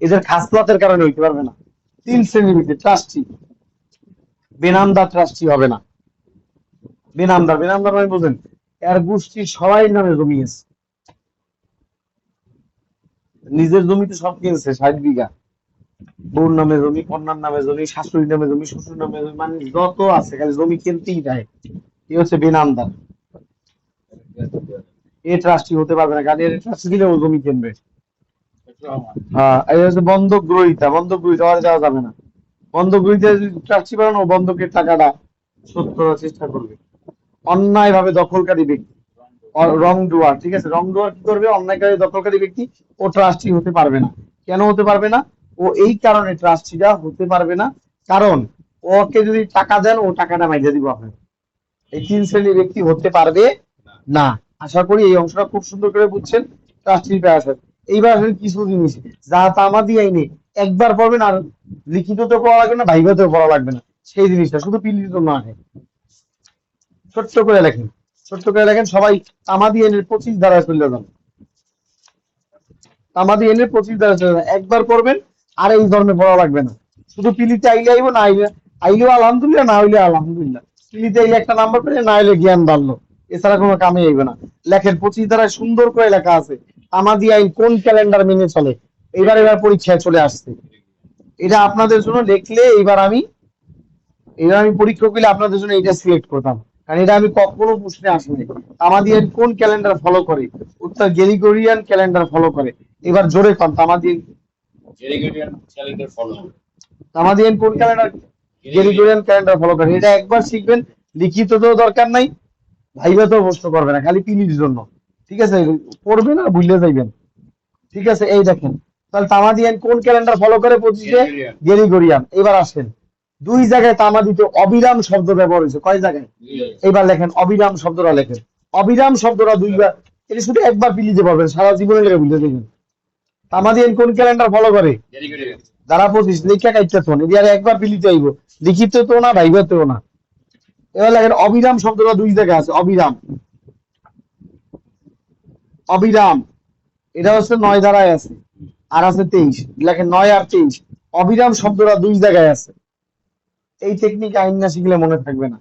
এদের খাসলতের কারণে হইতে পারবে না। 3 শ্রেণীর ব্যক্তি ট্রাস্টি, বেনামদার ট্রাস্টি হবে না। বেনামদার, বেনামদার মানে বুঝেন, এর গোষ্ঠীর সবাই নামে জমি আছে, নিজের জমিতে সব কিনছে 60 বিঘা, বউর নামে জমি, কন্যার নামে জমি, শাশুড়ির নামে জমি, শ্বশুর নামে জমি, মানে যত আছে খালি জমি কিনতেই দেয়। এই হচ্ছে বেনামদার। এ ট্রাস্টি হতে পারবে না, কারণ এর ট্রাস্টি দিলে ও জমি কিনবে। হ্যাঁ, এই হচ্ছে বন্ধক গ্রহীতা, বন্ধক গ্রহীতা আর যাওয়া যাবে না। বন্ধক গ্রহীতা যদি ট্রাস্টি বানানো, বন্ধকের টাকাটা শোধ করার চেষ্টা করবে। অন্যায় ভাবে দখলকারী ব্যক্তি, রং ডুয়ার, ঠিক আছে, রং ডুয়ার কি করবে, অন্যায়কারী দখলকারী ব্যক্তি ও ট্রাস্টি হতে পারবে না। কেন হতে পারবে না? ও এই কারণে ট্রাস্টিটা হতে পারবে না, কারণ ওকে যদি টাকা দেন ও টাকাটা মাইরে দিব আপনাকে। এই 3 শ্রেণীর ব্যক্তি হতে পারবে না। আশা করি এই অংশটা খুব সুন্দর করে বুঝছেন ট্রাস্টির প্যারাসার। এইবার আসলে কিছু জিনিস যা তামাদি আইনে একবার পড়বেন, আর লিখিততে পড়া লাগবে না, ভাইভাতেও পড়া লাগবে না, সেই জিনিসটা শুধু পিলিত না হয়। ছোট্ট করে লেখেন, ছোট্ট করে লেখেন সবাই। তামাদি আইনের 25 ধারায় চলে যান, তামাদি আইনের 25 ধারায় চলে যান, একবার পড়বেন, আর এই ধর্মে পড়া লাগবে না। শুধু পিলিতে আইলে আইব, না আইলে আইলেও আলহামদুলিল্লাহ, না হইলে আলহামদুলিল্লাহ। পিলিতে আইলে একটা নাম্বার পেলে, না হইলে জ্ঞান বাড়লো, এছাড়া কোনো কামে আইবে না। লেখেন 25 ধারায় সুন্দর করে লেখা আছে তামাদি আইন কোন ক্যালেন্ডার মেনে চলে। এবার পরীক্ষায় চলে আসছে, এটা আপনাদের জন্য লিখলে, এবার আমি পরীক্ষা করলে আপনাদের জন্য এটা সিলেক্ট করতাম, কারণ এটা আমি কখনো প্রশ্নে আসিনি। তামাদিয়ান কোন ক্যালেন্ডার ফলো করে? উত্তর গ্রেগরিয়ান ক্যালেন্ডার ফলো করে। এবার জোরে কন, তামাদিয়ান গ্রেগরিয়ান ক্যালেন্ডার ফলো করে। তামাদিয়ান কোন ক্যালেন্ডার? গ্রেগরিয়ান ক্যালেন্ডার ফলো করে। এটা একবার শিখবেন, লিখিত তো দরকার নাই, ভাইভাতেও প্রশ্ন করবে না, খালি পিলির জন্য, ঠিক আছে, পড়বেন আর ভুলে যাইবেন, ঠিক আছে। এই দেখেন, তাহলে তামাদিয়ান কোন ক্যালেন্ডার ফলো করে? 25-এ গ্রেগরিয়ান। এবার আসেন, 2 জায়গায় তামাদিতে অবিরাম শব্দ ব্যবহার হয়েছে, কয় জায়গায়? এবার লেখেন অবিরাম শব্দটা লেখেন। অবিরাম শব্দটা 2বার, এটা শুধু একবার পিলিতে পারবেন, সারা জীবনে লেগে বুঝে দেখবেন। তামাদিয়ান কোন ক্যালেন্ডার ফলো করে? ধারা 25 লেখা কাইতেছেন, এদিকে একবার পিলিতে আইব, লিখিত তো না, ভাইভাতেও না। এবার লেখেন অবিরাম শব্দটা 2 জায়গায় আছে, অবিরাম, অবিরাম, এটা হচ্ছে 9 ধারায় আছে, আর আছে 23, লেখেন 9 আর 23, অবিরাম শব্দটা 2 জায়গায় আছে। এই টেকনিক আইন না শিখলে মনে থাকবে না।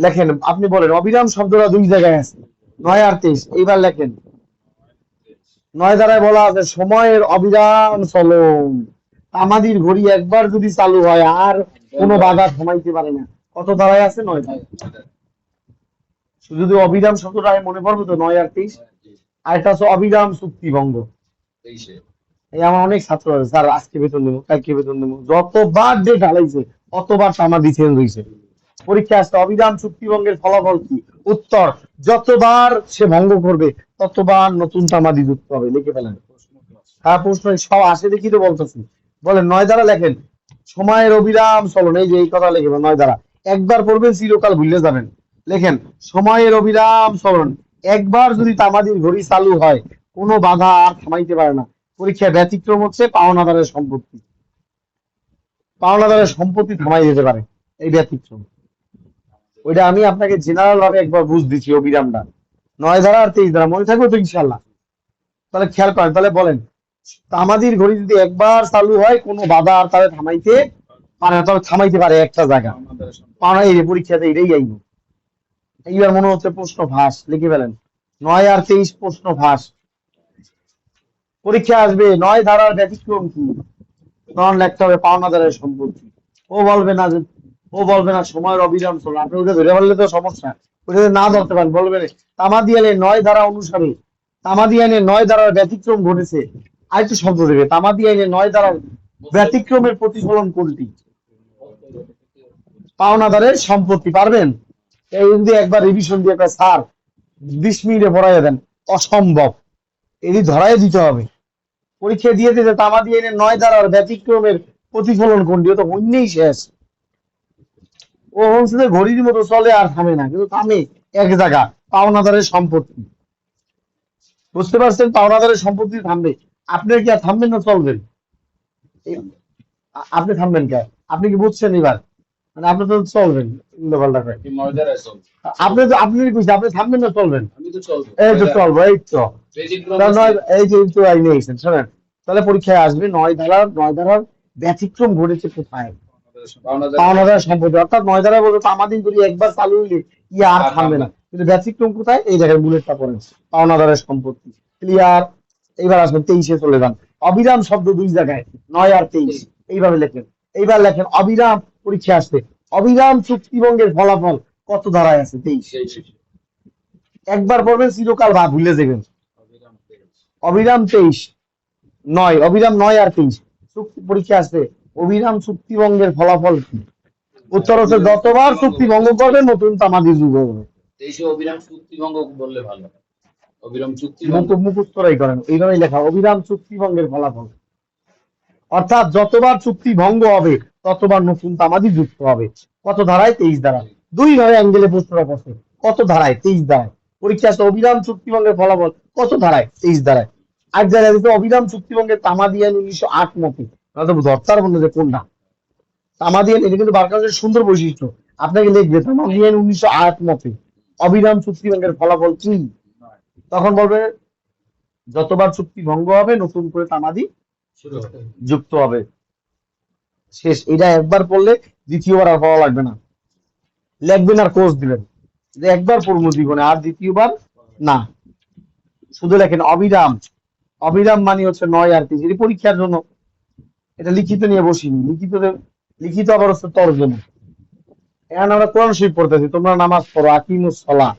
লেখেন, আপনি বলেন অবিরাম শব্দটা 2 জায়গায় আছে, 9 আর 23। এইবার লেখেন 9 ধারায় বলা আছে সময়ের অবিরাম চলন। তামাদির ঘড়ি একবার যদি চালু হয় আর কোনো বাধা থামাইতে পারে না। কত ধারায় আছে? 9 ধারায়। শুধু অবিরাম শব্দটা আমি মনে পড়বে তো, 9 আর 23। আর এটা হচ্ছে অবিরাম চুক্তিভঙ্গ। এই আমার অনেক ছাত্র আছে, স্যার আজকে বেতন দেবো, কালকে বেতন দেবো, যতবার ডেট হালাইছে অতবার তামাদি চেঞ্জ হয়েছে। পরীক্ষা আসছে অবিরাম চুক্তিভঙ্গের ফলাফল কি? উত্তর, যতবার সে ভঙ্গ করবে ততবার নতুন তামাদি যুক্ত হবে। লিখে ফেলেন। হ্যাঁ, প্রশ্ন সব আসে দেখি তো বলতেছি। বলেন 9 ধারা লেখেন, সময়ের অবিরাম চলন, এই যে এই কথা লিখে 9 ধারা, একবার পড়বেন চিরকাল ভুলে যাবেন। লেখেন সময়ের অবিরাম চলন, একবার যদি তামাদির ঘড়ি চালু হয় কোনো বাধা আর থামাইতে পারে না। পরীক্ষায় ব্যতিক্রম হচ্ছে পাওনাদারের সম্পত্তি, পাওনাদারের সম্পত্তি থামাই যেতে পারে, এই ব্যতিক্রম। ওইটা আমি আপনাকে জেনারেল ভাবে একবার বুঝ দিচ্ছি, অবিরামটা 9 ধারা আর 23 ধারা মনে থাকবে তো ইনশাল্লাহ। তাহলে খেয়াল করেন, তাহলে বলেন তামাদির ঘড়ি যদি একবার চালু হয় কোনো বাধা আর তাহলে থামাইতে পারে না, তবে থামাইতে পারে একটা জায়গা, পাওনা। এই পরীক্ষাতে এটাই আইব। এইবার মনে হচ্ছে প্রশ্ন ফাঁস, লিখে ফেলেন 9 আর 23 প্রশ্ন ফাঁস। পরীক্ষা আসবে 9 ধারার ব্যতিক্রম কি, তখন লিখতে হবে পাওনাদারের সম্পত্তি। ও বলবে না যে, ও বলবে না সময়ের অবিরাম চলে, আপনি ওটা ধরে বললে তো সমস্যা। ওটা যদি না ধরতে পারেন বলবেন তামাদি আইনের 9 ধারা অনুসারে, তামাদি আইনের 9 ধারার ব্যতিক্রম ঘটেছে। আরেকটু শব্দ দেবে, তামাদি আইনের 9 ধারার ব্যতিক্রমের প্রতিফলন কোনটি? পাওনাদারের সম্পত্তি। পারবেন? এই যদি একবার রিভিশন দিয়ে একটা স্যার 20 মিনিটে পড়াইয়া দেন, অসম্ভব, এটি ধরাই দিতে হবে। পরীক্ষা দিয়ে দিতে তামাদি আইনের 9 ধারার ব্যতিক্রমের প্রতিফলন কোনটি? ও তো অন্যই শেষ। ও হচ্ছে যে ঘড়ির মতো চলে আর থামে না, কিন্তু থামে এক জায়গা, পাওনাদারের সম্পত্তি। বুঝতে পারছেন? পাওনাদারের সম্পত্তি থামবে, আপনি কি আর থামবেন না চলবেন? আপনি থামবেন কে? আপনি কি বুঝছেন এবার? মানে আপনি তো চলবেন উল্টোপাল্টা করে। আপনি কইছেন আপনি থামবেন না চলবেন? এই তো চলবো, এই তো। এই যে তো আইনে এসেছেন, শোনেন, তাহলে পরীক্ষায় আসবে 9 ধারার ব্যতিক্রম ঘটেছে কোথায়? পাওনাদার সম্পত্তি, অর্থাৎ 9 ধারা বলতে তামাদি যদি একবার চালু হইলে আর থামবে না। কিন্তু ব্যতিক্রম কোথায়? এই দেখেন বুলেটটা পড়েন, পাওনাদারের সম্পত্তি। ক্লিয়ার? এইবার আসবেন 23-এ চলে যান। অবিরাম শব্দ দুই জায়গায়, 9 আর 23, এইভাবে লেখেন। এইবার লেখেন অবিরাম, পরীক্ষা আসছে, অবিরাম চুক্তিভঙ্গের ফলাফল কত ধারায় আছে? 23। একবার পড়বেন চিরকাল বা ভুলে যাবেন। অবিরাম 23, 9, অবিরাম 9 আর 23 চুক্তি, পরীক্ষা আসছে অবিরাম চুক্তিভঙ্গের ফলাফল কি? উত্তর হচ্ছে যতবার চুক্তি ভঙ্গ করবে নতুন তামাদি যুগ হবে। অবিরাম চুক্তিভঙ্গ বললে ভালো। অবিরাম চুক্তি মুখস্থরাই করেন, এইভাবেই লেখা অবিরাম চুক্তিভঙ্গের ফলাফল। অর্থাৎ যতবার চুক্তি ভঙ্গ হবে ততবার নতুন তামাদি যুক্ত হবে। কত ধারায়? 23 ধারায়। দুই ভাবে অ্যাঙ্গেলে প্রশ্নটা করছে, কত ধারায়? 23 ধারায়। পরীক্ষা আসছে অবিরাম চুক্তিভঙ্গের ফলাফল কত ধারায়? 23 ধারায়। আর জায়গায় দিতে অবিরাম চুক্তিভঙ্গের তামাদি আইন 1908 মতে, তাহলে দরকার বললো যে কোনটা তামাদি আইন। এটা কিন্তু বারকাশের সুন্দর বৈশিষ্ট্য, আপনাকে লিখবে তামাদি আইন 1908 মতে অবিরাম চুক্তিভঙ্গের ফলাফল কি? তখন বলবে যতবার চুক্তি ভঙ্গ হবে নতুন করে তামাদি যুক্ত হবে। শেষ। এটা একবার পড়লে দ্বিতীয়বার আর পড়া লাগবে না, লিখবেন আর কোর্স দিবেন যে একবার পড়বো জীবনে, আর দ্বিতীয়বার না। শুধু লেখেন অবিরাম। অবিরাম মানে হচ্ছে 9 আর 23, পরীক্ষার জন্য। এটা লিখিত নিয়ে বসিনি, লিখিত আবার হচ্ছে তর্জমা। এখন আমরা কোরআন শরীফ পড়তেছি, তোমরা নামাজ পড়ো, আকিমুস সালাহ।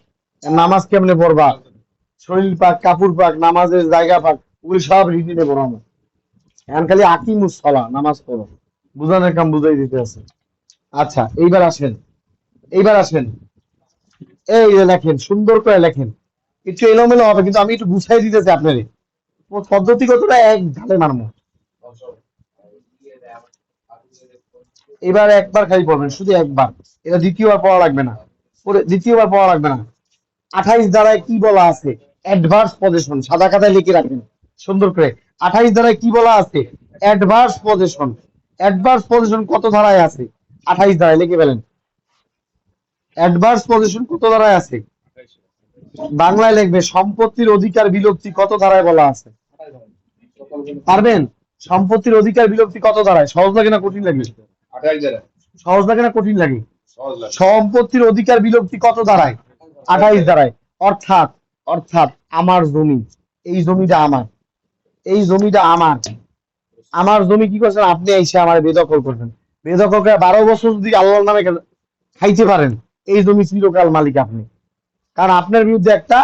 নামাজ কেমনে পড়বা? শরীর পাক, কাপড় পাক, নামাজের জায়গা পাক, ওগুলি সব রীতিতে পড়ানো। এখন খালি আকিমুস সালাহ, নামাজ পড়ো, বুঝানোর কাম বুঝাই দিতে আছে। আচ্ছা, এইবার আসেন, এইবার আসেন, এই যে লেখেন, সুন্দর করে লেখেন। একটু এলোমেলো হবে কিন্তু আমি একটু গুছাই দিতেছি আপনারে, পদ্ধতিগতটা এক ঢালে মারমো। এবার একবার খালি পড়বেন, শুধু একবার, এটা দ্বিতীয়বার পড়া লাগবে না, দ্বিতীয়বার পড়া লাগবে না। 28 ধারায় কি বলা আছে? অ্যাডভার্স পজিশন, সাদা খাতায় লিখে রাখেন সুন্দর করে। 28 ধারায় কি বলা আছে? Adverse position. অ্যাডভার্স পজিশন কত ধারায় আছে? 28 ধারায় লিখে ফেলেন। অ্যাডভার্স পজিশন কত ধারায় আছে? বাংলায় লিখবে সম্পত্তির অধিকার বিলুপ্তি কত ধারায় বলা আছে? পারবেন? সম্পত্তির অধিকার বিলুপ্তি কত ধারায়? সহজ লাগে না কঠিন লাগে? 28 ধারা। সহজ লাগে না কঠিন লাগে? সহজ লাগে। সম্পত্তির অধিকার বিলুপ্তি কত ধারায়? 28 ধারায়। অর্থাৎ অর্থাৎ আমার জমি, এই জমিটা আমার, এই জমিটা আমার, আমার জমি কি করছেন আপনি? এসে আমার বেদখল করছেন। বেদখল করে 12 বছর যদি আল্লাহর নামে খাইতে পারেন, এই জমি চিরকাল মালিক আপনি। কারণ আপনার বিরুদ্ধে একটা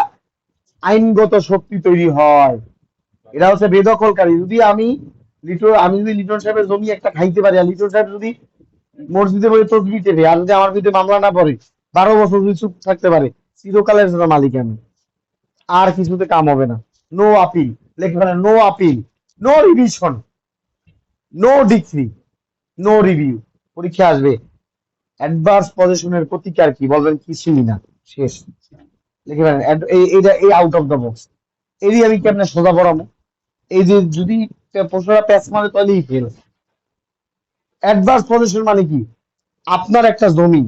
আইনগত শক্তি তৈরি হয়, এটা হচ্ছে বেদখলকারী। যদি আমি যদি লিটন সাহেবের জমি একটা খাইতে পারি, আর লিটন সাহেব যদি মসজিদে বলে তসবিহ টেপে, আর যদি আমার বিরুদ্ধে মামলা না পড়ে, 12 বছর যদি চুপ থাকতে পারে, চিরকালের জন্য মালিক আমি, আর কিছুতে কাম হবে না। নো আপিল, লেখে ফেলেন no appeal, no revision, no decree, no review. পরীক্ষা আসবে অ্যাডভার্স পজিশনের প্রতিকার কি? বলবেন কিছুই না, শেষ। লিখে ফেলেন এইটা, এই আউট অফ দ্য বক্স। এই আমি কেমনে সোজা পড়াবো? এই যে যদি প্রশ্নটা প্যাচ মারে তাহলেই ফেল। অ্যাডভার্স পজিশন মানে কি? আপনার একটা জমি,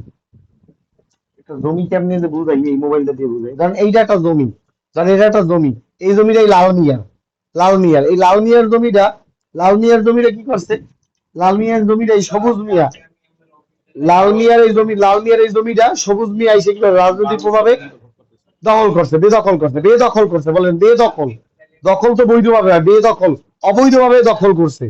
একটা জমি কেমনে যে বুঝাই, এই মোবাইলটা দিয়ে বুঝাই। কারণ এইটা একটা জমি, ধরেন এটা একটা জমি, এই জমিটা এই লাল মিয়ার, লাল মিয়ার, এই লাল মিয়ার জমিটা, লাল মিয়ার জমিটা কি করছে? লাল মিয়ার জমিটা এই সবুজ মিয়া, লাল মিয়ার এই জমি, লাল মিয়ার এই জমিটা সবুজ মিয়া এসে কি রাজনৈতিক প্রভাবে দখল করছে, বেদখল করছে, বেদখল করছে। বলেন বেদখল। দখল তো বৈধভাবে হয়, বেদখল অবৈধভাবে দখল করছে।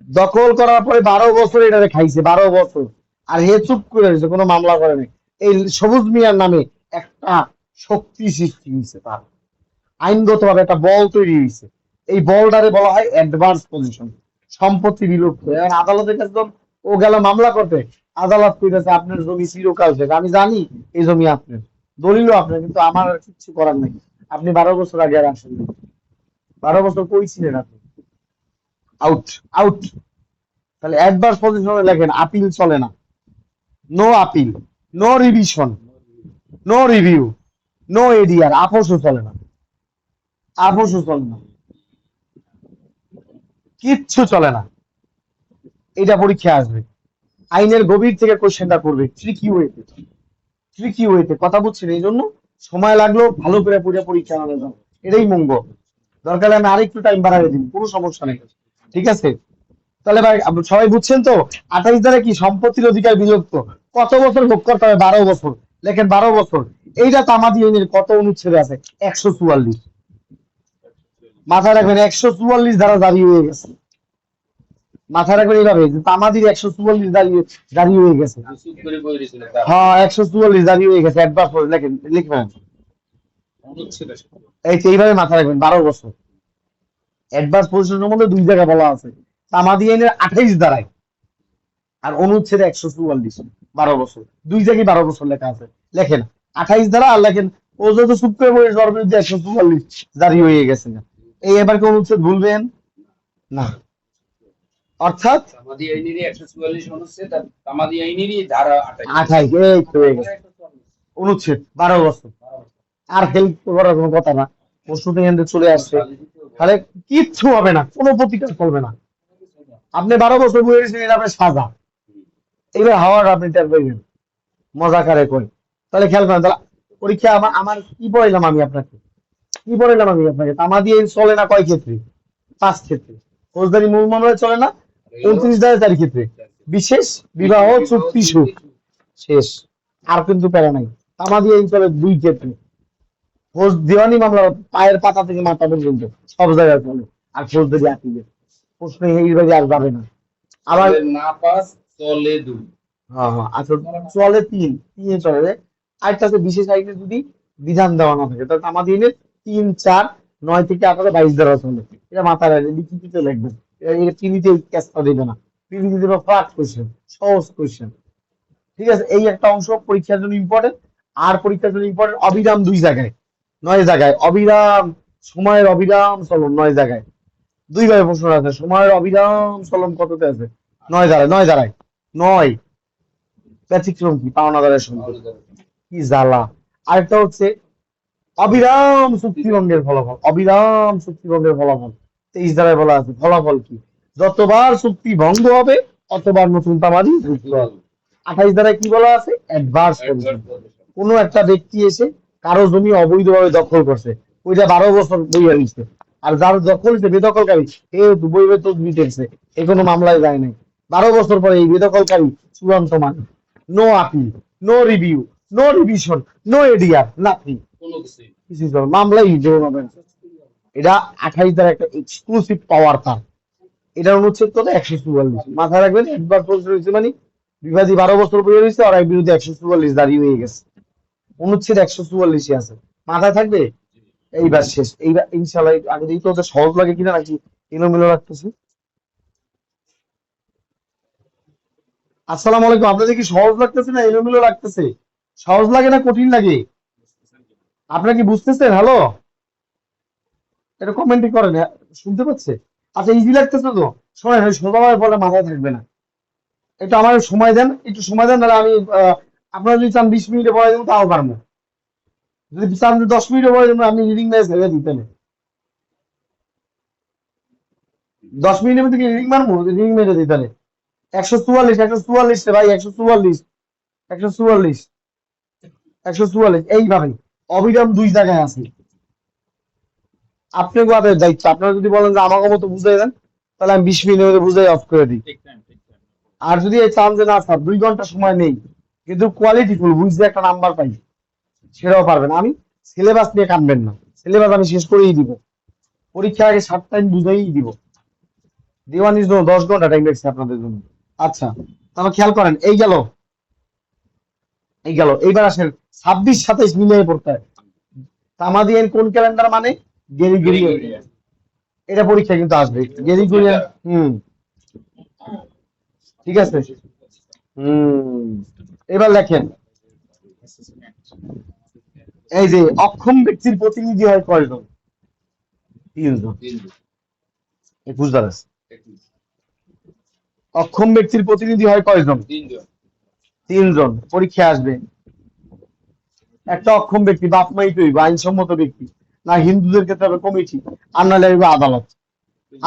দখল করার পরে 12 বছর এটারে খাইছে, 12 বছর। আর হে চুপ করে রয়েছে, কোনো মামলা করেনি। এই সবুজ মিয়ার নামে একটা শক্তি সৃষ্টি হয়েছে, তার আইনগত ভাবে একটা বল তৈরি হয়েছে। এই বলটারে বলা হয় অ্যাডভান্স পজিশন, সম্পত্তি বিলুপ্ত। এখন আদালতের কাছে ও গেল মামলা করতে, আদালত কইতেছে আপনার জমি চিরকাল থেকে, আমি জানি এই জমি আপনার, দলিলও আপনার, কিন্তু আমার আর কিছু করার নেই। আপনি 12 বছর আগে আর আসেন, 12 বছর কই ছিলেন আপনি? Out, out. তাহলে অ্যাডভার্স পজিশনে লেখেন আপিল চলে না, no appeal, no revision, no review, no ADR, আপোষও চলে না, আপোষও চলে না, কিচ্ছু চলে না। এটা পরীক্ষা আসবে, আইনের গভীর থেকে কোশ্চেনটা করবে, ট্রিকি ওয়েতে, ট্রিকি ওয়েতে। কথা বুঝছেন? এই জন্য সময় লাগলো, ভালো করে পড়ে পরীক্ষা আনা যাও, এটাই মঙ্গল। দরকার আমি আরেকটু টাইম বাড়াই দিন, কোনো সমস্যা নেই, ঠিক আছে? তাহলে ভাই সবাই বুঝছেন তো? 28 দ্বারা কি সম্পত্তির অধিকার বিলুপ্ত। কত বছর ভোগ করতে হবে? 12 বছর। লেখেন 12 বছর। এইটা তামাদি আইনের কত অনুচ্ছেদে আছে? 144। মাথায় রাখবেন 144 ধারা জারি হয়ে গেছে। মাথায় রাখবেন এইভাবে যে তামাদির 144 জারি হয়ে গেছে। চুপ করে বই দিয়েছিল হ্যাঁ 144 জারি হয়ে গেছে। একবার পরে লেখেন, লিখবেন অনুচ্ছেদ এই তো এইভাবে মাথায় রাখবেন 12 বছর। অ্যাডভান্স পজিশনের মধ্যে দুই জায়গায় বলা আছে, তামাদি আইনের 28 ধারায় আর অনুচ্ছেদে 144, 12 বছর। দুই জায়গায় 12 বছর লেখা আছে। লেখেন 28 ধারা আর লেখেন ও যত সুপ্রিম কোর্টের সর্ববিরুদ্ধে 144 জারি হয়ে গেছে না। এই এবার কি অনুচ্ছেদ ভুলবেন না? অর্থাৎ তামাদি আইনেরই 144 অনুচ্ছেদ আর তামাদি আইনেরই ধারা 28। 28 এই তো হয়ে গেছে অনুচ্ছেদ 12 বছর। আর হেল্প করার কোনো কথা না, প্রশ্নটা এখান থেকে চলে আসছে। তাহলে কিচ্ছু হবে না, কোনো প্রতিকার করবে না। আপনি 12 বছর বয়ে গেছেন, এটা আপনার সাজা। এবার হাওয়ার আপনি টের পাইবেন মজা করে কই। তাহলে খেয়াল করেন, তাহলে পরীক্ষা আমার আমার কি পড়াইলাম আমি আপনাকে? কি পড়াইলাম আমি আপনাকে? তামাদি আইন চলে না কয় ক্ষেত্রে? 5 ক্ষেত্রে। ফৌজদারি মূল মামলায় চলে না 29 ধারা 4 ক্ষেত্রে। বিশেষ বিবাহ চুক্তি সুখ শেষ। আর কিন্তু প্যারা নাই। তামাদি আইন চলে 2 ক্ষেত্রে। দেওয়ানি মামলা পায়ের পাতা থেকে মাথা পর্যন্ত সব জায়গায় চলে। আর ফৌজদারি আপিলে প্রশ্ন এইভাবে আর যাবে না। আবার চলে না 5 চলে 2। হ্যাঁ হ্যাঁ আচ্ছা, চলে 3 চলে রে। আরেকটা আছে বিশেষ আইনে যদি বিধান দেওয়া না থাকে, তাহলে আমাদের আইনের 3, 4, 9 থেকে 18, 22 দ্বারা চলে। এটা মাথায় রাখবেন, লিখিতে লিখবেন। এটা টিভিতে ক্যাচটা দেবে না। টিভিতে দেবে ফাট কোশ্চেন, সহজ কোশ্চেন। ঠিক আছে, এই একটা অংশ পরীক্ষার জন্য ইম্পর্টেন্ট। আর পরীক্ষার জন্য ইম্পর্টেন্ট অবিরাম 2 জায়গায়, 9 জায়গায় অবিরাম সময়ের অবিরাম চলন 9 জায়গায়। 2 ভাবে প্রশ্ন আছে, সময়ের অবিরাম চলন কততে আছে? 9 ধারায়, 9 ধারায় 9। ব্যতিক্রম কি? পাওনা দ্বারের সংখ্যা। কি জ্বালা! আরেকটা হচ্ছে অবিরাম চুক্তিভঙ্গের ফলাফল। অবিরাম চুক্তিভঙ্গের ফলাফল 23 ধারায় বলা আছে। ফলাফল কি? যতবার চুক্তি ভঙ্গ হবে ততবার নতুন তামাদি যুক্ত হবে। 28 ধারায় কি বলা আছে? Adverse position. কোনো একটা ব্যক্তি এসে কারো জমি অবৈধভাবে দখল করছে, ওইটা 12 বছর বইয়া নিচ্ছে। আর যার দখল হচ্ছে বেদখলকারী, এ বইবে তো দিতেছে, এ কোনো মামলায় যায় নাই। 12 বছর পরে এই বেদখলকারী চূড়ান্ত মানে no appeal, no review, no revision, no ADR, nothing. কোনো কিছুই কিছু মামলাই জমে হবে না। এটা 28 দ্বারা একটা এক্সক্লুসিভ পাওয়ার তার। এটা অনুচ্ছেদ কত? 144। মাথায় রাখবেন, একবার পরিচয় হয়েছে মানে বিবাদী 12 বছর বয়ে রয়েছে আর এক বিরুদ্ধে 144 দাঁড়িয়ে হয়ে গেছে। অনুচ্ছেদ 144 আছে, মাথায় থাকবে। এইবার শেষ। এইবার ইনশাল্লাহ আগে দেখি তো ওদের সহজ লাগে কিনা, নাকি এলোমেলো রাখতেছি। আসসালামু আলাইকুম, আপনাদের কি সহজ লাগতেছে না এলোমেলো লাগতেছে? সহজ লাগে না কঠিন লাগে? আপনারা কি বুঝতেছেন? হ্যালো, এটা কমেন্টই করেন, শুনতে পাচ্ছে? আচ্ছা, ইজি লাগতেছে তো? শোনেন, ওই সোজাভাবে পড়লে মাথায় থাকবে না। একটু আমার সময় দেন, একটু সময় দেন, নাহলে আমি আপনারা যদি চান 20 মিনিটে পড়াই দেবো তাও পারবো। যদি চান যে 10 মিনিটে পড়াই দেবো, আমি রিডিং ম্যাচ ভেবে দিতে 10 মিনিটের মধ্যে রিডিং মারবো, রিডিং মেরে দিই তাহলে। 144, 144 রে ভাই, 144, 144, 144 এইভাবে অবিরাম 2 জায়গায় আছে। আপনি আপনাদের দায়িত্ব। আপনারা যদি বলেন যে আমাকে মতো বুঝাই দেন, তাহলে আমি 20 মিনিটের মধ্যে বুঝাই অফ করে দিই। ঠিক টাইম ঠিক টাইম। আর যদি এই চান যে না স্যার 2 ঘন্টা সময় নেই, কিন্তু কোয়ালিটিফুল বুঝতে একটা নাম্বার পাই, সেটাও পারবেন। আমি সিলেবাস নিয়ে কানবেন না, সিলেবাস আমি শেষ করেই দিব। পরীক্ষা আগে 7 টাইম বুঝাই দিব। দিওয়ানির জন্য 10 ঘন্টা টাইম লাগছে আপনাদের জন্য। আচ্ছা, তাহলে খেয়াল করেন, এই গেল, এই গেল। এইবার আসেন 26, 27 মিলিয়ে পড়তে হয়। তামাদি আইন কোন ক্যালেন্ডার মানে? গ্রেগরিয়ান। এটা পরীক্ষা কিন্তু আসবে গ্রেগরিয়ান। ঠিক আছে। এবার লেখেন, এই যে অক্ষম ব্যক্তির প্রতিনিধি হয় কয়জন? 3 জন। 21 ধারা। অক্ষম ব্যক্তির প্রতিনিধি হয় কয়জন? 3 জন। 3 জন। পরীক্ষা আসবে। একটা অক্ষম ব্যক্তি বাপ মাই তৈরি আইনসম্মত ব্যক্তি না, হিন্দুদের ক্ষেত্রে হবে কমিটি, আর নাহলে হবে আদালত।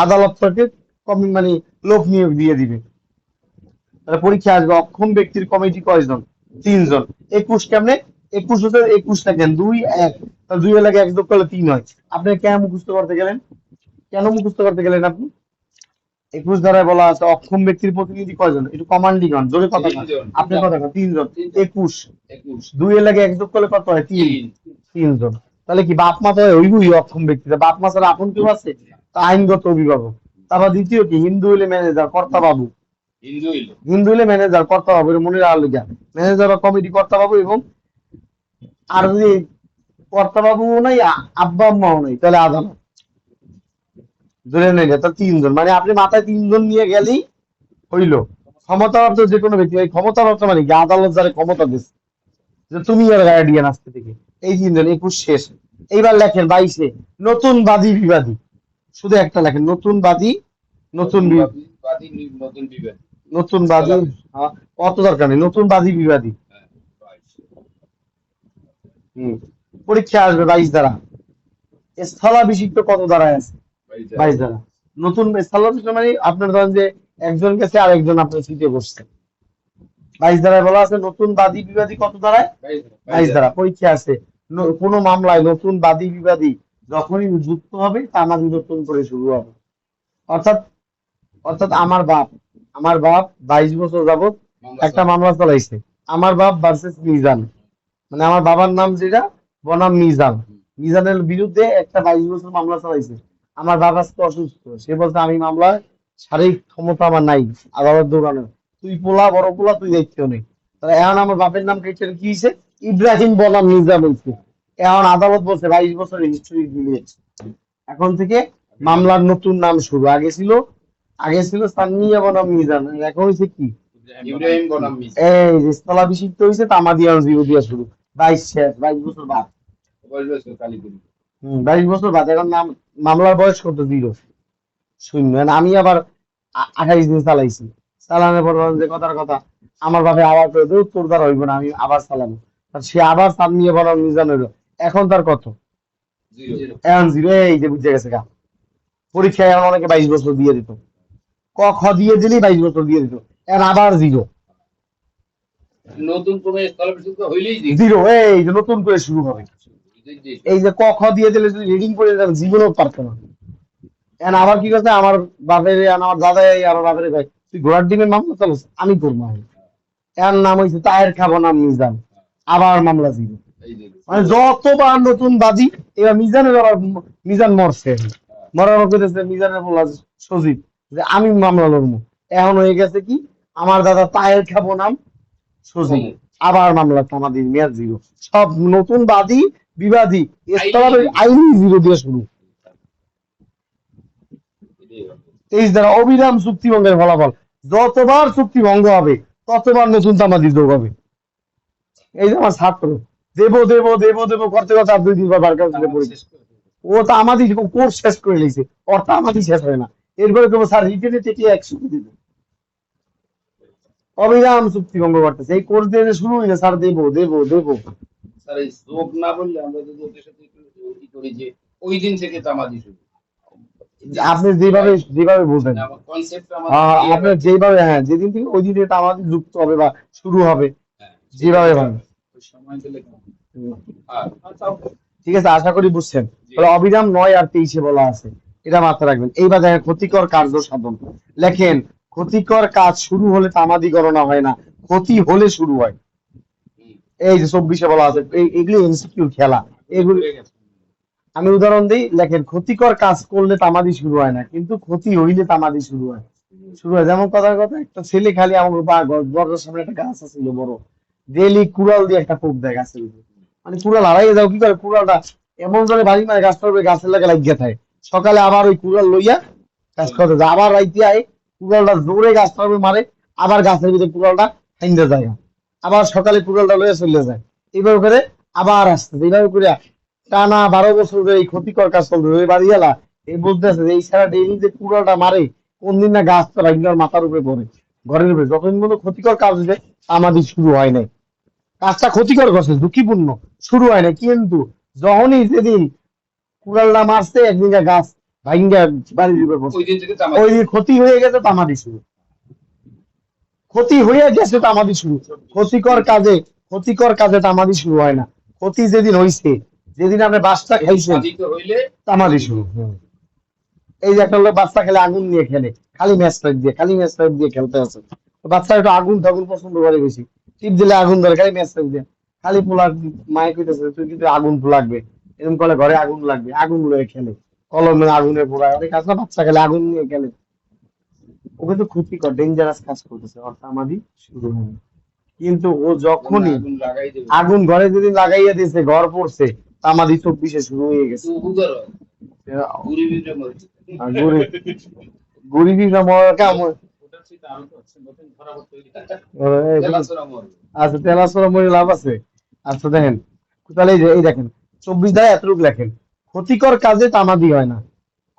আদালত থেকে মানে লোক নিয়োগ দিয়ে দিবে। তাহলে পরীক্ষা আসবে অক্ষম ব্যক্তির কমিটি কয়জন? 3 জন। 21 কেমনে? 21 হচ্ছে 21 লেখেন 2, 1, তাহলে 2 এর লাগে 1 যোগ করলে 3 হয়। আপনি কেন মুখস্থ করতে গেলেন? কেন মুখস্থ করতে গেলেন আপনি? 21 ধারায় বলা আছে অক্ষম ব্যক্তির প্রতিনিধি কয়জন? একটু কমান্ডিং হন, জোরে কথা কন। তিনজন। আপনি কথা কন, 3 জন। 21 21 2 এর লাগে 1 যোগ করলে কত হয়? 3 3 3 জন। তাহলে কি বাপ মা তো ওইগুই অক্ষম ব্যক্তিরা, বাপ মা ছাড়া আপন কেউ আছে? তা আইনগত অভিভাবক। তারপর দ্বিতীয় কি? হিন্দু হইলে ম্যানেজার, কর্তা বাবু। হিন্দু হইলো হিন্দু হইলে ম্যানেজার, কর্তা বাবু, এটা মনে রাখার লিগা। ম্যানেজার বা কমিটি, কর্তা বাবু। এবং আর যদি কর্তা বাবুও নাই, আব্বা আম্মাও নাই, তাহলে আদালত। ধরে নিলে তাহলে 3 জন, মানে আপনি মাথায় 3 জন নিয়ে গেলেই হইলো। ক্ষমতাপ্রাপ্ত যে কোনো ব্যক্তি, এই ক্ষমতাপ্রাপ্ত মানে কি? আদালত যারা ক্ষমতা দিচ্ছে যে তুমি আর গার্ডিয়ান আজকে থেকে। এই 3 জন। 21 শেষ। এইবার লেখেন 22-এ নতুন বাদী বিবাদী। শুধু একটা লেখেন, নতুন বাদী, নতুন বাদী নতুন বিবাদ নতুন বাদী। অত দরকার নেই, নতুন বাদী বিবাদী। হ্যাঁ হম পরীক্ষা আসবে 22 দ্বারা। স্থলাভিষিক্ত কত দ্বারায় আছে? 22 22 দ্বারা। নতুন স্থলাভিষিক্ত মানে আপনার ধরেন যে একজন গেছে আর একজন আপনার সিটে বসছে। 22 দ্বারায় বলা আছে নতুন বাদী বিবাদী কত দ্বারায়? 22 দ্বারা। পরীক্ষা আছে, কোন মামলায় নতুন বাদী বিবাদী যখনই যুক্ত হবে তামাদি নতুন করে শুরু হবে। অর্থাৎ অর্থাৎ আমার বাপ 22 বছর যাবত একটা মামলা চালাইছে। আমার বাপ ভার্সেস মিজান, মানে আমার বাবার নাম যেটা বনাম মিজান। মিজানের বিরুদ্ধে একটা 22 বছর মামলা চালাইছে। আমার বাবা আজকে অসুস্থ, সে বলছে আমি মামলায় শারীরিক ক্ষমতা আমার নাই আদালত দৌড়ানোর, তুই পোলা, বড় পোলা, তুই দায়িত্ব নেই। তাহলে এখন আমার বাপের নাম কেটে কি হয়েছে? ইব্রাহিম বনাম মির্জা বলছে। এখন আদালত বলছে 22 বছরের হিস্ট্রি মিলিয়ে এখন থেকে মামলার নতুন নাম শুরু। আগে ছিল সান্নিয়া বনাম মিজান, এখন হয়েছে কি? ইব্রাহিম বনাম মিস এই যে স্থলাভিষিক্ত হয়েছে তামাদিয়া জিরো দিয়া শুরু। 22 শেষ, 22 বছর বাদ। বয়স কালীপুরি 22 বছর বাদ। এখন মামলার বয়স কত? 0 শূন্য। মানে আমি আবার 28 দিন চালাইছি। চালানোর পর বললাম যে কথার কথা আমার বাপে আবার করে দেব, তোর দ্বারা হইব না, আমি আবার চালাবো। আর সে আবার সান্নিয়া বনাম মিজান হইলো। এখন তার কত? 0 এখন 0। এই যে বুঝে গেছে গা। পরীক্ষায় এখন অনেকে 22 বছর দিয়ে দিত, ক খ দিয়ে দিলেই 22 বছর দিয়ে দিত। এখন আবার 0। নতুন কোন স্কলারশিপ হইলেই 0। এই যে নতুন করে শুরু হবে। এই যে ক খ দিয়ে দিলে যদি রিডিং করে যাবে জীবনেও পারতো না। এখন আবার কি করছে আমার বাপের, আমার দাদা আমার বাপের ভাই, তুই ঘোড়ার ডিমের মামলা চালাস, আমি করবো। এর নাম হয়েছে তাহের খাবো নাম মিজান। আবার মামলা 0। মানে যতবার নতুন বাদী, এবার মিজানের আবার মিজান মরছে, মরার করেছে মিজানের বলা সজীব যে আমি মামলা লড়বো। এখন হয়ে গেছে কি, আমার দাদা তাহের খাবো নাম সজীব, আবার মামলা আমাদের মেয়াদ 0। সব নতুন বাদী বিবাদী আইনি 0 দিয়ে শুরু। 23 দ্বারা অবিরাম চুক্তি ভঙ্গের ফলাফল। যতবার চুক্তি ভঙ্গ হবে ততবার নতুন তামাদি যোগ হবে। এই যে আমার ছাত্র দেব দেব দেব দেব করতে করতে আর 2-3 বার বার করে পড়েছে। ও তো আমাদের কোর্স শেষ করে নিয়েছে, ওর তো আমাদের শেষ হয় না। এরপরে কেবল স্যার রিটেনে চেটিয়ে 100 দিবে। অবিরাম চুক্তি ভঙ্গ করতেছে। এই কোর্স দিয়ে শুরু হইলে স্যার দেব দেব দেব। স্যার এই যোগ না বললে আমরা যদি ওদের সাথে একটু ই করি যে ওই দিন থেকে তামাদি শুরু আপনি যেভাবে যেভাবে বুঝেন, আমার কনসেপ্ট আপনি যেভাবে, হ্যাঁ, যেদিন থেকে ওই দিন এটা আমাদের যুক্ত হবে বা শুরু হবে, যেভাবে ভাবে। সময় দিলে ঠিক আছে, আশা করি বুঝছেন। তাহলে অবিরাম 9 আর 23-এ বলা আছে, এটা মাথায় রাখবেন। এইবার দেখেন ক্ষতিকর কার্য সাধন। লেখেন ক্ষতিকর কাজ শুরু হলে তামাদি গণনা হয় না, ক্ষতি হলে শুরু হয়। এই যে 24-এ বলা আছে, এগুলি এমসিকিউ খেলা। এগুলি আমি উদাহরণ দিই। লেখেন ক্ষতিকর কাজ করলে তামাদি শুরু হয় না, কিন্তু ক্ষতি হইলে তামাদি শুরু হয়। যেমন কথার কথা, একটা ছেলে খালি আমার দরজার সামনে একটা গাছ আছিল বড়, ডেলি কুড়াল দিয়ে একটা কোপ দেয় গাছের উপর। মানে কুড়াল হারাইয়ে যাও, কি করে কুড়ালটা এমন ধরে বাড়ি মারে গাছটার উপরে, গাছের লাগে লাগিয়ে থাকে। সকালে আবার ওই কুড়াল লইয়া কাজ করতে যায়, আবার রাইতে আয় কুড়ালটা জোরে গাছটার উপরে মারে, আবার গাছের ভিতরে কুড়ালটা হাইন্দা যায়, আবার সকালে কুড়ালটা লইয়া চলে যায়। এইভাবে করে আবার আসতে, এইভাবে করে টানা 12 বছর ধরে এই ক্ষতিকর কাজ চলবে। ওই বাড়িওয়ালা এই বলতেছে যে এই সারা ডেইলি যে কুড়ালটা মারে, কোন দিন না গাছটা ভাঙিয়ে মাথার উপরে পড়ে, ঘরের উপরে। যখন কোনো ক্ষতিকর কাজ হয়েছে আমাদের শুরু হয় নাই, কাজটা ক্ষতিকর করছে, ঝুঁকিপূর্ণ, শুরু হয় না। কিন্তু যখনই যেদিন কুড়ালটা মারছে, একদিন গাছ ভাঙ্গা বাড়ির উপরে পড়ছে, ওই দিন ক্ষতি হয়ে গেছে তামাদি শুরু। ক্ষতি হয়ে গেছে তামাদি শুরু। ক্ষতিকর কাজে তামাদি শুরু হয় না। ক্ষতি যেদিন হইছে, যেদিন আপনি বাসটা খাইছেন, তামাদি শুরু। এই যে একটা লোক বাচ্চা খেলে আগুন নিয়ে খেলে, খালি ম্যাচ পাইপ দিয়ে, খালি ম্যাচ পাইপ দিয়ে খেলতে আছে। বাচ্চা একটু আগুন টাগুন পছন্দ করে বেশি, টিপ দিলে আগুন ধরে, খালি ম্যাচ পাইপ দিয়ে, খালি পোলার মায়ে কইতেছে তুই কিন্তু আগুন লাগবে, এরকম করলে ঘরে আগুন লাগবে, আগুন লয়ে খেলে, কলমে আগুনে পোড়ায়, অনেক আছে না বাচ্চা খেলে আগুন নিয়ে খেলে। ও কিন্তু ক্ষতিকর, ডেঞ্জারাস কাজ করতেছে, ওর তামাদি শুরু হবে। কিন্তু ও যখনই আগুন লাগাই দেবে। আগুন ঘরে যদি লাগাইয়া দিয়েছে, ঘর পড়ছে, তামাদি 24-এ শুরু হয়ে গেছে। তবু করো, ঘুরি ফিরে মরছে। আর গরিবি কামড়। ওটার চেয়ে আরো তো আছে, নতুন ধরা পড়তে তেলাসরা মরবে। আচ্ছা, তেলাসরা মরে লাভ আছে? আচ্ছা দেখেন, তাহলে এই দেখেন 24 দ্বারা এতটুক লেখেন, ক্ষতিকর কাজে তামাদি হয় না,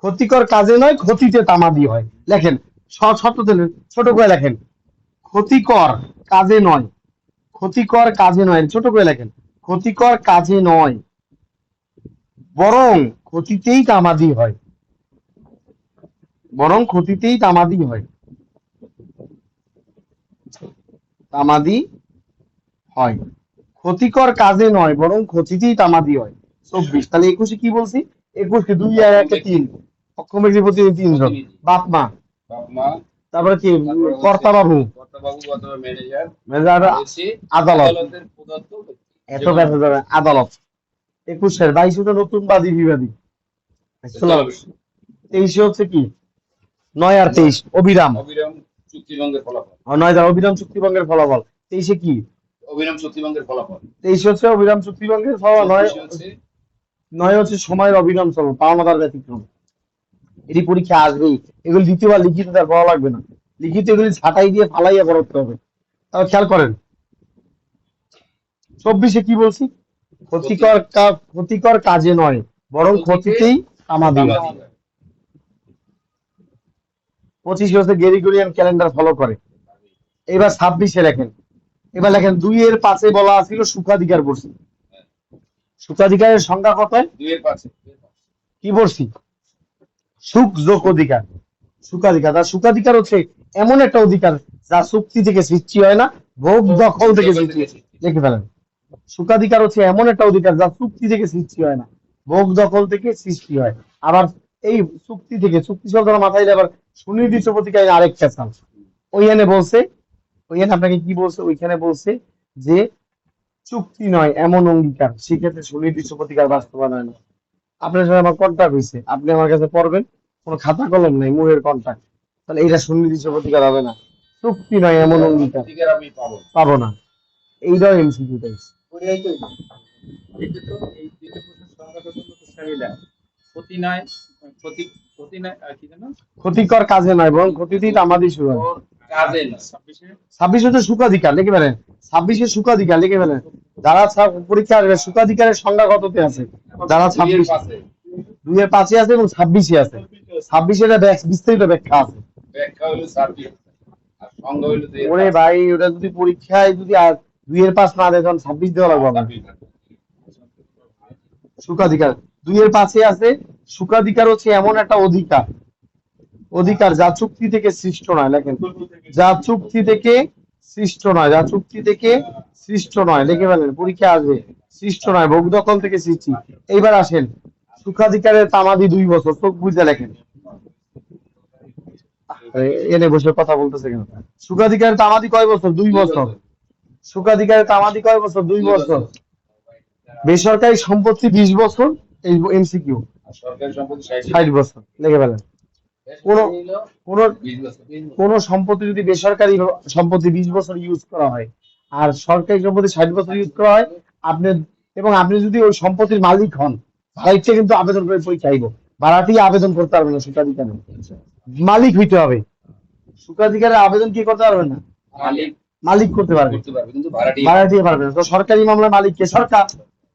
ক্ষতিকর কাজে নয় ক্ষতিতে তামাদি হয়। লেখেন ছোট করে লেখেন, ক্ষতিকর কাজে নয়, ক্ষতিকর কাজে নয়, ছোট করে লেখেন, ক্ষতিকর কাজে নয় বরং ক্ষতিতেই তামাদি হয়, বরং ক্ষতিতেই তামাদি হয়, তামাদি হয়, ক্ষতিকর কাজে নয় বরং ক্ষতিতেই তামাদি হয়। 24, তাহলে 21-এ কি বলছি? 21-কে 2 আর 1-এ 3, পক্ষ ব্যক্তি প্রতিনিধি 3 জন, বাপ মা, বাপ মা, তারপরে কি তারপর হচ্ছে কর্তা বাবু, কর্তাবাবু অথবা ম্যানেজার, ম্যানেজার, হচ্ছে আদালত, আদালতের প্রদত্ত ব্যক্তি। এত ব্যথা যাবে আদালত। 21-এর 22 তো নতুন বাদী বিবাদী, 23-এ হচ্ছে কি 9 আর 23 অবিরাম, অবিরাম চুক্তিভঙ্গের ফলাফল। 9 দ্বারা অবিরাম চুক্তিভঙ্গের ফলাফল। 23-এ কি অবিরাম চুক্তিভঙ্গের ফলাফল। 23 হচ্ছে অবিরাম চুক্তিভঙ্গের ফলাফল, 24 হচ্ছে 9 হচ্ছে সময়ের অবিরাম চলন, পাওনাদার ব্যতিক্রম। এটি পরীক্ষা আসবেই, এগুলি দ্বিতীয়বার লিখিত তার পড়া লাগবে না, লিখিত এগুলি ছাটাই দিয়ে ফালাইয়া পড়তে হবে। তাহলে খেয়াল করেন 24-এ কি বলছি? ক্ষতিকর কাজে নয় বরং ক্ষতিতেই তামাদি হয়। 25-এ হচ্ছে গ্রেগরিয়ান ক্যালেন্ডার ফলো করে। এবার 26-এ লেখেন, এবার লেখেন 2-এর 5-এ বলা ছিল সুখাধিকার পড়ছি, সুখাধিকারের সংজ্ঞা কত? 2-এর 5-এ কি পড়ছি? সুখ যোগ অধিকার, সুখাধিকার। আর সুখাধিকার হচ্ছে এমন একটা অধিকার যা চুক্তি থেকে সৃষ্টি হয় না, ভোগ দখল থেকে সৃষ্টি হয়। দেখে ফেলেন, সুখাধিকার হচ্ছে এমন একটা অধিকার যা চুক্তি থেকে সৃষ্টি হয় না, ভোগ দখল থেকে সৃষ্টি হয়। আবার এই চুক্তি থেকে, চুক্তি শব্দটা মাথায় আবার সুনির্দিষ্ট প্রতিকার আরেকটা চাল। ওইখানে বলছে, ওইখানে আপনাকে কি বলছে? ওইখানে বলছে যে চুক্তি নয় এমন অঙ্গীকার, সেক্ষেত্রে সুনির্দিষ্ট প্রতিকার বাস্তবায়ন হয় না। আপনার সাথে আমার কন্ট্যাক্ট হয়েছে, আপনি আমার কাছে পড়বেন, কোনো খাতা কলম নেই, মুখের কন্ট্যাক্ট, তাহলে এটা সুনির্দিষ্ট প্রতিকার হবে না। চুক্তি নয় এমন অঙ্গীকার অধিকার আমি পাবো। পাবো না। এইটাও এমসিকিউ টাইপ। ওইটাই তো এটা তো এই তিনটে প্রশ্নের সংজ্ঞাটা তো সারিলা ক্ষতি নাই, ক্ষতি ক্ষতি নাই আর কি জানো ক্ষতিকর কাজে নয় বরং ক্ষতিতেই তামাদি শুরু হয়। ওর কাজে না। 26-এ 26 হচ্ছে সুখাধিকার, লিখে ফেলেন। 26-এ সুখাধিকার লিখে ফেলেন। যারা পরীক্ষা আসবে সুখাধিকারের সংজ্ঞা কততে আছে? যারা 2-এর 26, 5-এ 2-এর 5-এ আছে এবং 26-এ আছে। 26-এর বিস্তারিত ব্যাখ্যা আছে। ব্যাখ্যা হলো 26 আর সংজ্ঞা হলো 2-এর ওরে 5-এ। ভাই, ওটা যদি পরীক্ষায় যদি 2-এর 5 না দেয় তখন 26 দেওয়া লাগবে আপনার। সুখাধিকার 2-এর 5-এ আছে। সুখাধিকার হচ্ছে এমন একটা অধিকার, অধিকার যা চুক্তি থেকে সৃষ্ট নয়। লেখেন, যা চুক্তি থেকে সৃষ্ট নয়, যা চুক্তি থেকে সৃষ্ট নয়, লিখে ফেলেন, পরীক্ষা আসবে। সৃষ্ট নয়, ভোগ দখল থেকে সৃষ্টি। এইবার আসেন, সুখাধিকারের তামাদি 2 বছর, চোখ বুঝে লেখেন। এনে বসে কথা বলতেছে কেন? সুখাধিকারের তামাদি কয় বছর? 2 বছর। সুখাধিকারের তামাদি কয় বছর? 2 বছর। বেসরকারি সম্পত্তি 20 বছর, এই এমসিকিউ। আর সরকারি সম্পত্তি 60 বছর, লিখে ফেলেন। কোন কোন 20 বছর। কোন সম্পত্তি যদি বেসরকারি সম্পত্তি 20 বছর ইউজ করা হয় আর সরকারি সম্পত্তি 60 বছর ইউজ করা হয়, আপনি এবং আপনি যদি ওই সম্পত্তির মালিক হন, ভাড়াইতে কিন্তু আবেদন করে পরীক্ষা আইব, ভাড়াটি আবেদন করতে পারবেন না। সুখাধিকারে মালিক হইতে হবে, সুখাধিকারের আবেদন কি করতে পারবেন না, মালিক মালিক করতে পারবে, করতে পারবে কিন্তু ভাড়াটি ভাড়া দিয়ে পারবে না। তো সরকারি মামলার মালিক কে? সরকার।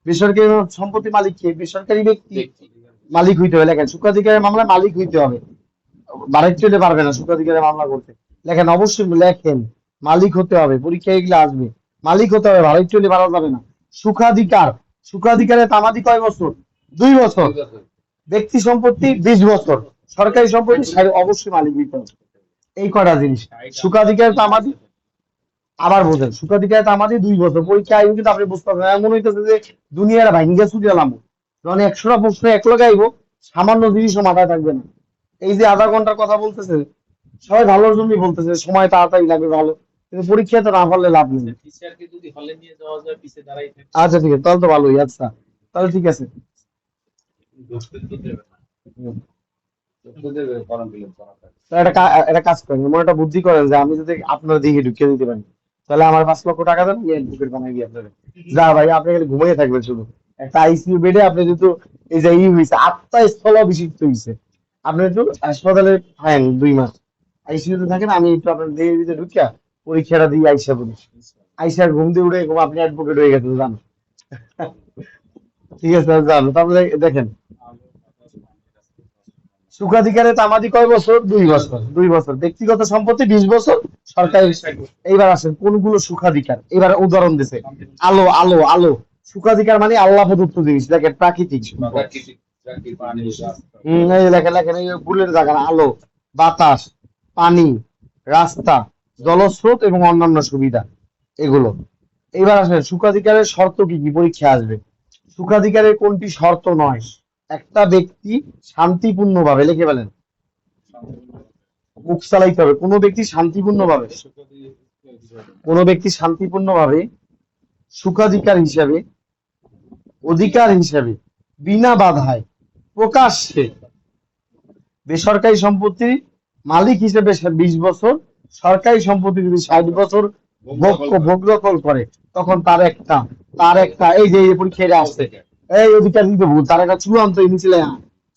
বেসরকারি সম্পত্তি মালিক কে? বেসরকারি ব্যক্তি। ব্যক্তি। মালিক হইতে হবে। লেখেন, সুখাধিকারের মামলায় মালিক হইতে হবে, বাড়িতে চলে পারবে না সুখাধিকারের মামলা করতে। লেখেন, অবশ্যই লেখেন, মালিক হতে হবে, পরীক্ষা এগুলো আসবে, মালিক হতে হবে, বাড়িতে চলে পারা যাবে না। সুখাধিকার, সুখাধিকারের তামাদি কয় বছর? 2 বছর। 2 বছর। ব্যক্তি সম্পত্তি 20 বছর, সরকারি সম্পত্তি অবশ্যই মালিক হইতে হবে। এই কয়টা জিনিস। সুখাধিকারের তামাদি আবার বোঝেন, সুখাধিকারের তামাদি 2 বছর। পরীক্ষা আইব কিন্তু আপনি বুঝতে পারবেন, এমন হইতেছে যে দুনিয়ার ভাঙ্গা ছুটে এলাম, যখন 100টা প্রশ্ন এক লগে আইব, সামান্য জিনিসও মাথায় থাকবে না। এই যে আধা ঘন্টার কথা বলতেছে, সবাই ভালোর জন্যই বলতেছে, সময় তাড়াতাড়ি লাগবে ভালো, কিন্তু পরীক্ষা তো না পারলে লাভ নেই। টিচারকে যদি হলে নিয়ে যাওয়া যায় পিছে দাঁড়াই থাকে আচ্ছা ঠিক আছে, তাহলে তো ভালোই। আচ্ছা তাহলে ঠিক আছে। ঢুকতে তো দেবে না, ঢুকতে দেবে ফর্ম ফিল আপ করা থাকে। তো একটা কাজ করেন, এমন একটা বুদ্ধি করেন যে আমি যদি আপনার দিকে ঢুকিয়ে দিতে পারি, তাহলে আমার 5 লক্ষ টাকা দেন, আমি অ্যাডভোকেট বানাই দিই আপনার। যা ভাই, আপনি খালি ঘুমিয়ে থাকবেন শুধু, একটা আইসিইউ বেডে আপনি যেহেতু এই যে হয়েছে, আত্মা স্থল অভিষিক্ত হয়েছে, আপনি একটু হাসপাতালে থাকেন 2 মাস, আইসিইউ তে থাকেন, আমি একটু আপনার দেহের ভিতরে ঢুকিয়া পরীক্ষাটা দিয়ে আইসা বলি, আইসা ঘুম দিয়ে উঠে এরকম আপনি অ্যাডভোকেট হয়ে গেছেন জান। ঠিক আছে জান, তারপরে দেখেন, সুখাধিকারে তামাদি কয় বছর? 2 বছর। 2 বছর ব্যক্তিগত সম্পত্তি 20 বছর, সরকারি। এইবার আসেন কোনগুলো সুখাধিকার, এবার উদাহরণ দিছে। আলো, আলো, আলো। সুখাধিকার মানে আল্লাহ প্রদত্ত জিনিস, দেখেন প্রাকৃতিক সম্পদ। প্রাকৃতিক প্রাকৃতিক জিনিস, রাস্তা, এই যে লেখেন লেখেন, এই বুলের জায়গা, আলো, বাতাস, পানি, রাস্তা, জলস্রোত এবং অন্যান্য সুবিধা, এগুলো। এইবার আসেন সুখাধিকারের শর্ত কি কি, পরীক্ষা আসবে। সুখাধিকারের কোনটি শর্ত নয়? একটা ব্যক্তি শান্তিপূর্ণভাবে, লিখে ফেলেন, মুখ চালাইতে হবে, কোনো ব্যক্তি শান্তিপূর্ণভাবে, কোনো ব্যক্তি শান্তিপূর্ণভাবে সুখাধিকার হিসাবে, অধিকার হিসাবে, বিনা বাধায়, প্রকাশ্যে বেসরকারি সম্পত্তির মালিক হিসেবে 20 বছর, সরকারি সম্পত্তি যদি 60 বছর ভোগ দখল করে, তখন তার একটা এই যে পরীক্ষায় আসছে, এই অধিকার কিন্তু ভুল, তার একটা চূড়ান্ত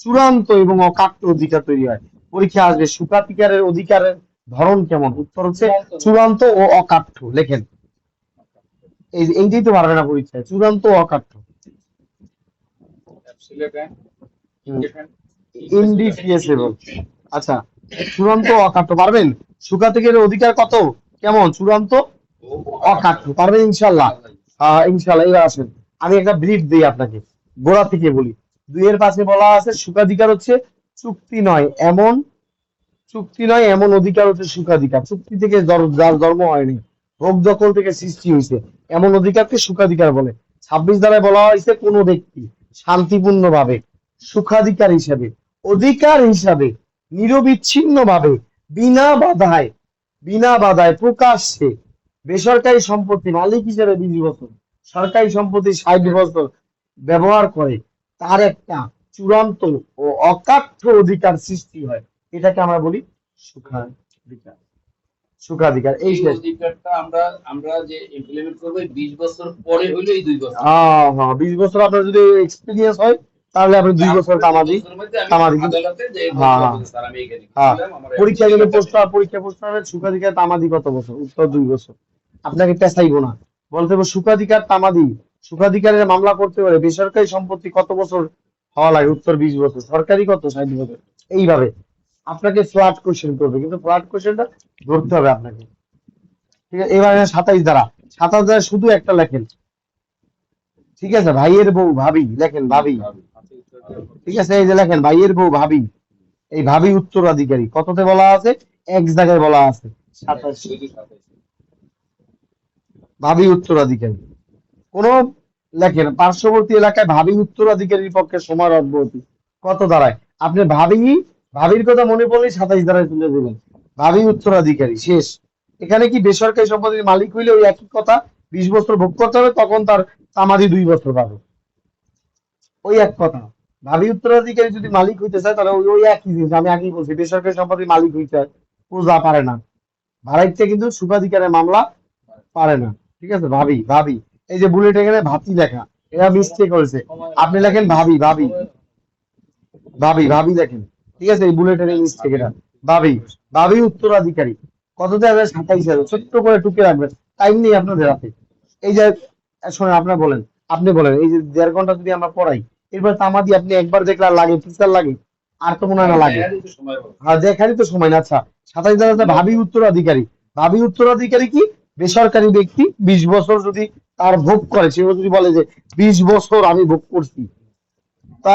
চূড়ান্ত এবং অকাট্য অধিকার তৈরি হয়। পরীক্ষা আসবে সুখাধিকারের অধিকারের ধরন কেমন, উত্তর হচ্ছে চূড়ান্ত ও অকাট্য। লেখেন, এইটাই তো পারবে না পরীক্ষায়, চূড়ান্ত ও অকাট্য। ইনডিফিয়েসেবল। আচ্ছা, চূড়ান্ত ও অকাট্য পারবেন? সুখাধিকারের অধিকার কত, কেমন, চূড়ান্ত, অকাট্য, পারবেন ইনশাল্লাহ? ইনশাল্লাহ। এবার আসেন, আমি একটা ব্রিফ দিই আপনাকে, গোড়া থেকে বলি। 2-এর 5-এ বলা আছে সুখাধিকার হচ্ছে চুক্তি নয় এমন, চুক্তি নয় এমন অধিকার হচ্ছে সুখাধিকার। চুক্তি থেকে যার জন্ম হয়নি, ভোগ দখল থেকে সৃষ্টি হয়েছে, এমন অধিকারকে সুখাধিকার বলে। 26 ধারায় বলা হয়েছে কোন ব্যক্তি শান্তিপূর্ণভাবে, সুখাধিকার হিসাবে, অধিকার হিসাবে, নিরবিচ্ছিন্নভাবে, বিনা বাধায়, প্রকাশ্যে বেসরকারি সম্পত্তি মালিক হিসেবে 20 বছর, সরকারি সম্পত্তি 60 বছর ব্যবহার করে, তার একটা চূড়ান্ত ও অকাট্য অধিকার সৃষ্টি হয়, এটাকে আমরা বলি সুখাধিকার। সুখাধিকার এই এই শেষ। অধিকারটা আমরা আমরা যে ইমপ্লিমেন্ট করবো 20 বছর পরে হইলে এই 2 বছর, হ্যাঁ হ্যাঁ, 20 বছর আপনার যদি এক্সপিরিয়েন্স হয়, তাহলে আপনি 2 বছর তামাদি, কিন্তু আদালতে যে হ্যাঁ বলবো হ্যাঁ যে স্যার আমি এখানে হ্যাঁ, গেছিলাম আমার পরীক্ষায় যদি প্রশ্ন হবে সুখাধিকার তামাদি কত বছর, উত্তর 2 বছর। আপনাকে পেছাইবো না, বলতে হবে সুখাধিকার তামাদি, সুখাধিকারের মামলা করতে পারে বেসরকারি সম্পত্তি কত বছর হওয়া লাগে, উত্তর 20 বছর, সরকারি কত, 60 বছর। এইভাবে আপনাকে ফ্ল্যাট কোশ্চেন করবে, কিন্তু ফ্ল্যাট কোশ্চেনটা ধরতে হবে আপনাকে। ঠিক আছে, এবার 27 ধারা, 27 ধারা শুধু একটা লেখেন, ঠিক আছে, ভাইয়ের বউ ভাবি, লেখেন ভাবি, ঠিক আছে, এই যে লেখেন ভাইয়ের বউ ভাবি, এই ভাবি উত্তরাধিকারী, কততে বলা আছে, এক জায়গায় বলা আছে 27, ভাবি উত্তরাধিকারী। কোন, লেখেন পার্শ্ববর্তী এলাকায় ভাবি উত্তরাধিকারীর পক্ষে সমান অব্যাহতি, কত দাঁড়ায়, আপনি ভাবির কথা মনে পড়লে 27 ধারায় তুলে দেবেন, ভাবি উত্তরাধিকারী শেষ। এখানে কি বেসরকারি সম্পত্তির মালিক হইলে ওই একই কথা, 20 বছর ভোগ করতে হবে, তখন তার তামাদি 2 বছর পাবে, ওই এক কথা। ভাবি উত্তরাধিকারী যদি মালিক হইতে চায়, তাহলে ওই ওই একই জিনিস, আমি আগেই বলছি, বেসরকারি সম্পত্তির মালিক হইতে হয়, প্রজা পারে না, ভাড়াইতে কিন্তু সুখাধিকারের মামলা পারে না। ঠিক আছে, ভাবি ভাবি, এই যে বুলেট এখানে ভাতি লেখা, এরা মিস্টেক হয়েছে, আপনি লেখেন ভাবি ভাবি ভাবি লেখেন, ঠিক আছে, এই বুলেটের মিস্টেক এটা, ভাবি ভাবি উত্তরাধিকারী, কততে আসবে, 27 ছোট্ট করে টুকে রাখবেন, টাইম নেই আপনাদের হাতে। এই যে শোনেন, আপনি বলেন, এই যে 1.5 ঘন্টা যদি আমরা পড়াই, এরপর তামাদি আপনি একবার দেখলে আর লাগে, টিচার লাগে, আর তো মনে হয় না লাগে। সময় হবে। হ্যাঁ, দেখারই তো সময় না। আচ্ছা, 27 ধারা ভাবি উত্তরাধিকারী, ভাবি উত্তরাধিকারী কি, বেসরকারি ব্যক্তি 20 বছর যদি তার ভোগ করে, সে যদি বলে যে 20 বছর আমি ভোগ করছি, তা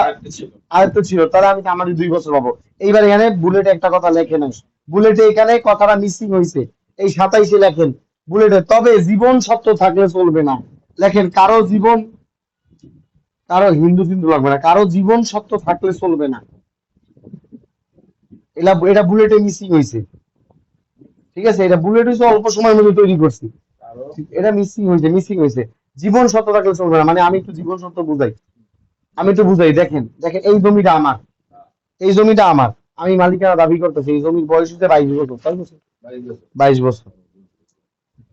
আয়ত্ত ছিল, তাহলে আমি আমার 2 বছর পাবো। এইবার এখানে বুলেটে একটা কথা লেখে নাই, বুলেটে এখানে কথাটা মিসিং হয়েছে, এই 27-এ লেখেন বুলেটে, তবে জীবন সত্য থাকলে চলবে না, লেখেন কারো হিন্দু লাগবে না, কারো জীবন সত্য থাকলে চলবে না, এটা বুলেটে মিসিং হয়েছে, ঠিক আছে, এটা বুলেট হয়েছে অল্প সময়ের মধ্যে তৈরি করছি, আরো এটা মিসিং হয়েছে। জীবন সত্য থাকলে চলবে না, মানে আমি একটু জীবন সত্য বুঝাই, দেখেন দেখেন, এই জমিটা আমার, এই জমিটা আমার, আমি মালিকানা দাবি করতেছি, এই জমির বয়স হচ্ছে 22 বছর, তাই বছর, 22 বছর,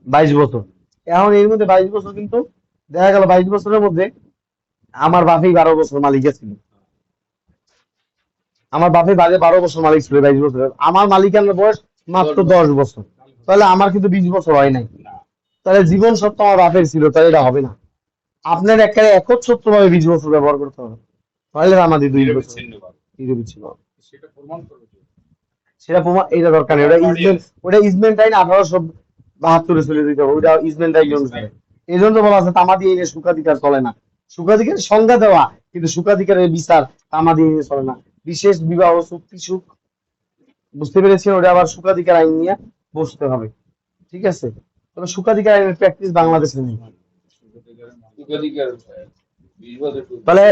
22 বছর। এখন এর মধ্যে 22 বছর, কিন্তু দেখা গেল 22 বছরের মধ্যে আমার বাপেই 12 বছর মালিক ছিল, আমার বাপের বাজে 12 বছর মালিক ছিল, 22 বছরের, আমার মালিকানার বয়স মাত্র 10 বছর, তাহলে আমার কিন্তু 20 বছর হয় নাই, তাহলে জীবন সত্য আমার বাপের ছিল, তাহলে এটা হবে না। আপনার একেবারে একচ্ছত্র ভাবে 20 বছর ব্যবহার করতে হবে, তাহলে আমাদের 2 বছর ছিল। সেটা প্রমাণ করবে কে? সেটা প্রমাণ, এটা দরকার নেই, ওটা ইজমেন্ট আইন 1872 চলে দিতে হবে, ওটা ইজমেন্ট আইন অনুসারে। এই জন্য তো বলা আছে তামাদি আইনে সুখাধিকার চলে না, সুখাধিকারের সংজ্ঞা দেওয়া, কিন্তু সুখাধিকারের বিচার তামাদি আইনে চলে না। বিশেষ বিবাহ চুক্তি সুখ, বুঝতে পেরেছেন, ওটা আবার সুখাধিকার আইন নিয়ে বসতে হবে, ঠিক আছে। তবে সুখাধিকার আইনের প্র্যাকটিস বাংলাদেশে নেই। উত্তরাধিকার 20 বছর তাহলে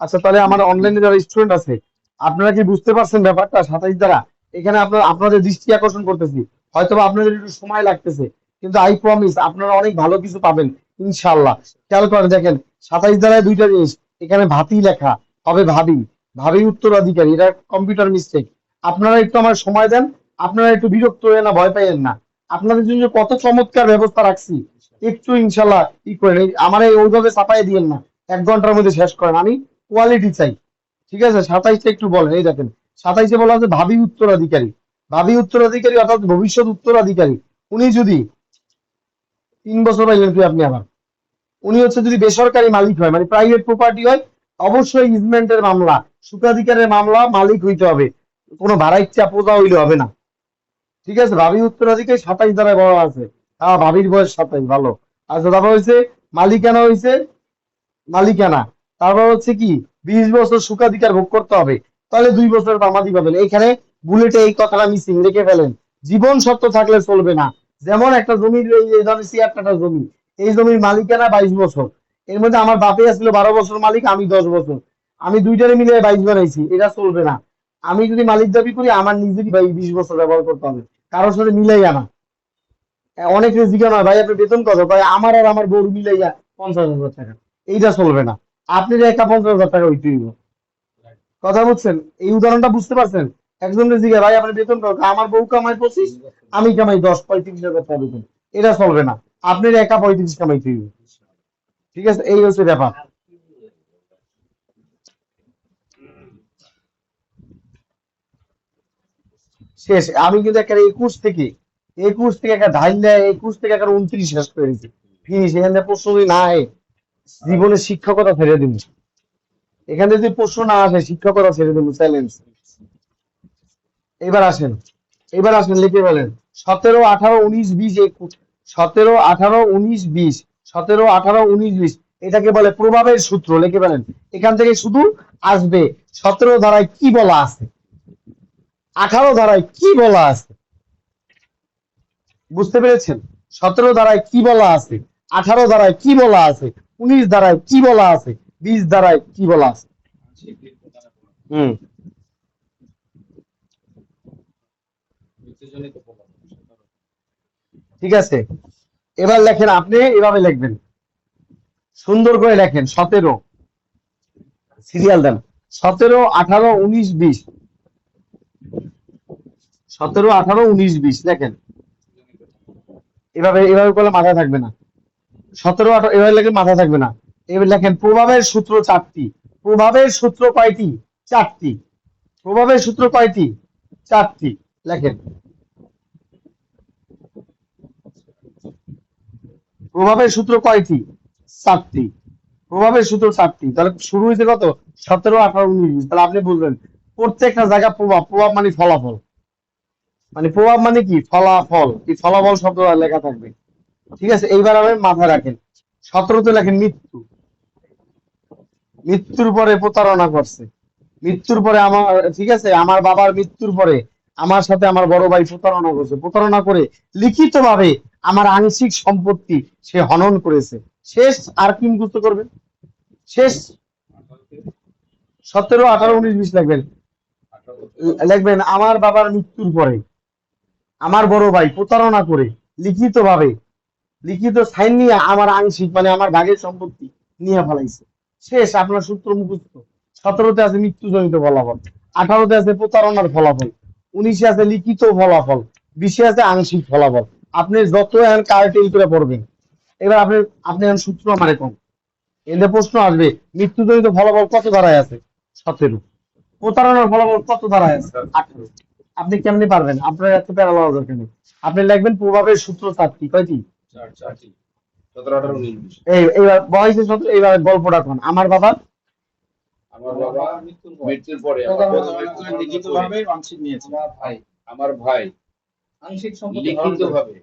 আচ্ছা, তাহলে আমার অনলাইনে যারা স্টুডেন্ট আছে, আপনারা কি বুঝতে পারছেন ব্যাপারটা 27 দ্বারা? এখানে আপনাদের দৃষ্টি আকর্ষণ করতেছি, হয়তো বা আপনাদের একটু সময় লাগতেছে, কিন্তু আই প্রমিস আপনারা অনেক ভালো কিছু পাবেন ইনশাআল্লাহ। খেয়াল করে দেখেন, 27 দ্বারায় দুইটা জিনিস, এখানে ভাতি লেখা হবে, ভাবি, ভাবি উত্তরাধিকারী, এটা কম্পিউটার মিস্টেক। আপনারা একটু আমার সময় দেন, আপনারা একটু বিরক্ত হয়ে না, ভয় পাইয়েন না, আপনাদের জন্য কত চমৎকার ব্যবস্থা রাখছি, একটু ইনশাল্লাহ ই করেন, আমার ওইভাবে চাপাই দিয়েন না, 1 ঘন্টার মধ্যে শেষ করেন, আমি কোয়ালিটি চাই, ঠিক আছে। 27টা একটু বলেন, এই দেখেন 27-এ বলা আছে ভাবি উত্তরাধিকারী, ভাবি উত্তরাধিকারী অর্থাৎ ভবিষ্যৎ উত্তরাধিকারী, উনি যদি 3 বছর পাইলেন কি আপনি আবার, উনি হচ্ছে যদি বেসরকারি মালিক হয়, মানে প্রাইভেট প্রপার্টি হয়, অবশ্যই ইজমেন্টের মামলা, সুখাধিকারের মামলা মালিক হইতে হবে, কোনো ভাড়াইচ্ছা পোজা হইলে হবে না, ঠিক আছে। ভাবি উত্তরাধিকারী 27 দ্বারায় বলা আছে, ভাবির বয়স 27, ভালো। আচ্ছা, তারপর হয়েছে মালিকানা, হয়েছে মালিকানা, তারপর হচ্ছে কি 20 বছর সুখাধিকার ভোগ করতে হবে, তাহলে 2 বছর তামাদি পাবেন। এখানে বুলেটে এই কথাটা মিসিং লিখে ফেলেন, জীবন সত্য থাকলে চলবে না। যেমন একটা জমির, এই ধরেন 76টা জমি, এই জমির মালিকানা 22 বছর, এর মধ্যে আমার বাপে আসছিল 12 বছর মালিক, আমি 10 বছর, আমি দুইটারে মিলে 22 বানাইছি, এটা চলবে না। আমি যদি মালিক দাবি করি, আমার নিজেরই ভাই 20 বছর ব্যবহার করতে হবে, কারোর সাথে মিলাই আনা। অনেকে জিজ্ঞাসা হয় ভাই আপনি বেতন কত, ভাই আমার আর আমার বউ মিলাইয়া 50,000 টাকা, এইটা চলবে না, আপনি যে একা 50,000 টাকা হইতে হইব, কথা বুঝছেন, এই উদাহরণটা বুঝতে পারছেন। একজনের জিজ্ঞাসা ভাই আপনি বেতন কত, আমার বউ কামাই 25, আমি কামাই 10-35,000 টাকা বেতন, এটা চলবে না, আপনি একা 35 কামাইতে হইব, ঠিক আছে, এই হচ্ছে ব্যাপার। শেষ, আমি কিন্তু একটা 21 থেকে একটা ঢাইল দেয়, 21 থেকে একটা 29 শেষ করে দিচ্ছি, ফিনিশ। এখান থেকে প্রশ্ন যদি না হয়, জীবনের শিক্ষকতা ছেড়ে দিব, এখানে যদি প্রশ্ন না আসে শিক্ষকতা ছেড়ে দেবো, চ্যালেঞ্জ। এবার আসেন, লিখে বলেন 17, 18, 19, 20, 21, 17, 18, 19, 20, 17, 18, 19, 20, এটাকে বলে প্রভাবের সূত্র, লিখে বলেন। এখান থেকে শুধু আসবে 17 ধারায় কি বলা আছে, 18 ধারায় কি বলা আছে, বুঝতে পেরেছেন? 17 ধারায় কি বলা আছে, 18 ধারায় কি বলা আছে, 19 ধারায় কি বলা আছে, 20 ধারায় কি বলা আছে। হুম, উত্তেজনিত প্রভাব। ঠিক আছে। এবার লেখেন, আপনি এভাবে লিখবেন, সুন্দর করে লেখেন, 17, সিরিয়াল দেন, 17, 18, 19, 20, 17, 18, 19, 20 লেখেন, এভাবে করলে মাথায় থাকবে না। 17, 18 এভাবে লেখে মাথায় থাকবে না। এবার লেখেন প্রভাবের সূত্র 4টি, প্রভাবের সূত্র কয়টি? 4টি, প্রভাবের সূত্র কয়টি? 4টি, লেখেন। প্রভাবের সূত্র কয়টি? 4টি, প্রভাবের সূত্র 4টি। তাহলে শুরু হয়েছে কত? 17, 18, 19, 20। তাহলে আপনি বুঝলেন প্রত্যেকটা জায়গা প্রভাব, প্রভাব মানে ফলাফল, মানে প্রভাব মানে কি ফলাফল, এই ফলাফল শব্দ লেখা থাকবে, ঠিক আছে। এইবার আপনি মাথায় রাখেন, 17তে লেখেন মৃত্যু, মৃত্যুর পরে প্রতারণা করছে, মৃত্যুর পরে আমার, ঠিক আছে, আমার বাবার মৃত্যুর পরে আমার সাথে আমার বড় ভাই প্রতারণা করছে, প্রতারণা করে লিখিত ভাবে আমার আংশিক সম্পত্তি সে হনন করেছে। শেষ, আর কি মুখস্থ করবেন? শেষ। 17, 18, 19, 20 লাগবেন। লিখবেন আমার বাবার মৃত্যুর পরে আমার বড় ভাই প্রতারণা করে লিখিত সাইন নিয়ে আমার আংশিক মানে আমার ভাগের সম্পত্তি নিয়ে ফেলাইছে। শেষ, আপনার সূত্র মুখস্থ। 17-তে আছে মৃত্যুজনিত ফলাফল, 18-তে আছে প্রতারণার ফলাফল, 19-এ আছে লিখিত ফলাফল, 20-এ আছে আংশিক ফলাফল। আপনি যত এখন কার্টেল করে পড়বেন, এবার আপনি এখন সূত্র আমারে কম। এদের প্রশ্ন আসবে মৃত্যুজনিত ফলাফল কত ধারায় আছে? 17। প্রতারণার ফলাফল কত ধারায় আছে? 18। আপনি কেমনে পারবেন? আপনার এত প্যারা লওয়া দরকার নেই। আপনি লিখবেন প্রভাবের সূত্র 4টি। কয়টি? 4টি। 17, 18, 19, 20। এইবার বয়সে 17। এইবার গল্পটা কোন আমার বাবা আমার বাবা মৃত্যুর পরে লিখিতভাবে আংশিক নিয়েছে। আমার ভাই আংশিক সম্পত্তি হরণ করে।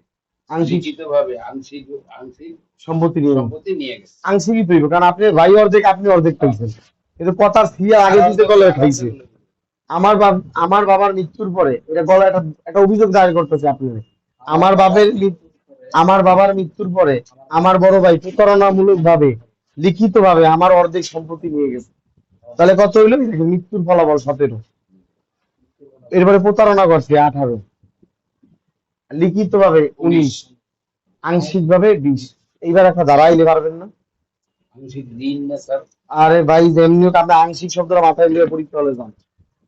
লিখিতভাবে আংশিক আংশিক সম্পত্তি নিয়ে সম্পত্তি নিয়ে গেছে। আংশিকই তৈরি, কারণ আপনি ভাই অর্ধেক আপনি অর্ধেক পাইছেন, কিন্তু কথা সিয়া আগে দিতে গলে খাইছে। আমার বাবার মৃত্যুর পরে এটা গলা একটা অভিযোগ দায়ের করতেছে আপনি। আমার বাবার মৃত্যুর পরে আমার বড় ভাই প্রতারণামূলক ভাবে লিখিত ভাবে আমার অর্ধেক সম্পত্তি নিয়ে গেছে। তাহলে কত হইলো? দেখেন, মৃত্যুর ফলাফল 17, এরপরে প্রতারণা করছে 18, লিখিত ভাবে 19, আংশিক ভাবে 20। এইবার একটা দাঁড়াইলে পারবেন না। আংশিক দিন না স্যার? আরে ভাই, যেমনি হোক আপনি আংশিক শব্দটা মাথায় নিয়ে পরীক্ষা হলে যান।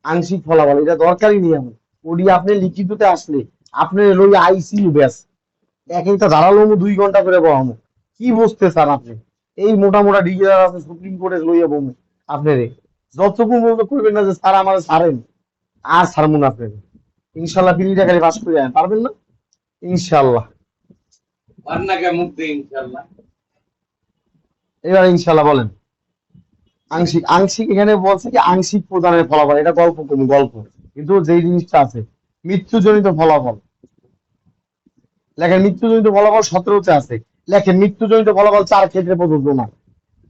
আংশিক ফলাফল এটা দরকারই নিয়ে আমার ওডি আপনি লিখিততে আসলে আপনি লই আইসিইউ ব্যাস এক একটা দাঁড়ালো 2 ঘন্টা করে বহামো। কি বুঝতে চান আপনি? এই মোটা মোটা ডিগ্রি আছে সুপ্রিম কোর্টে লইয়া বমু আপনারে। যতটুকু বলতে করবেন না যে স্যার আমার ছাড়েন, আর ছাড়বো না আপনাকে। ইনশাল্লাহ পিলিটা খালি পাস করে যান, পারবেন না? ইনশাল্লাহ। আর না কে মুখ দে ইনশাআল্লাহ। এবার ইনশাল্লাহ বলেন। আংশিক এখানে বলছে কি আংশিক প্রদানের ফলাফল, এটা গল্প কোনো গল্প, কিন্তু যেই জিনিসটা আছে মৃত্যুজনিত ফলাফল লেখেন। মৃত্যুজনিত ফলাফল 17-তে আছে। লেখেন মৃত্যুজনিত ফলাফল 4 ক্ষেত্রে প্রযোজ্য না।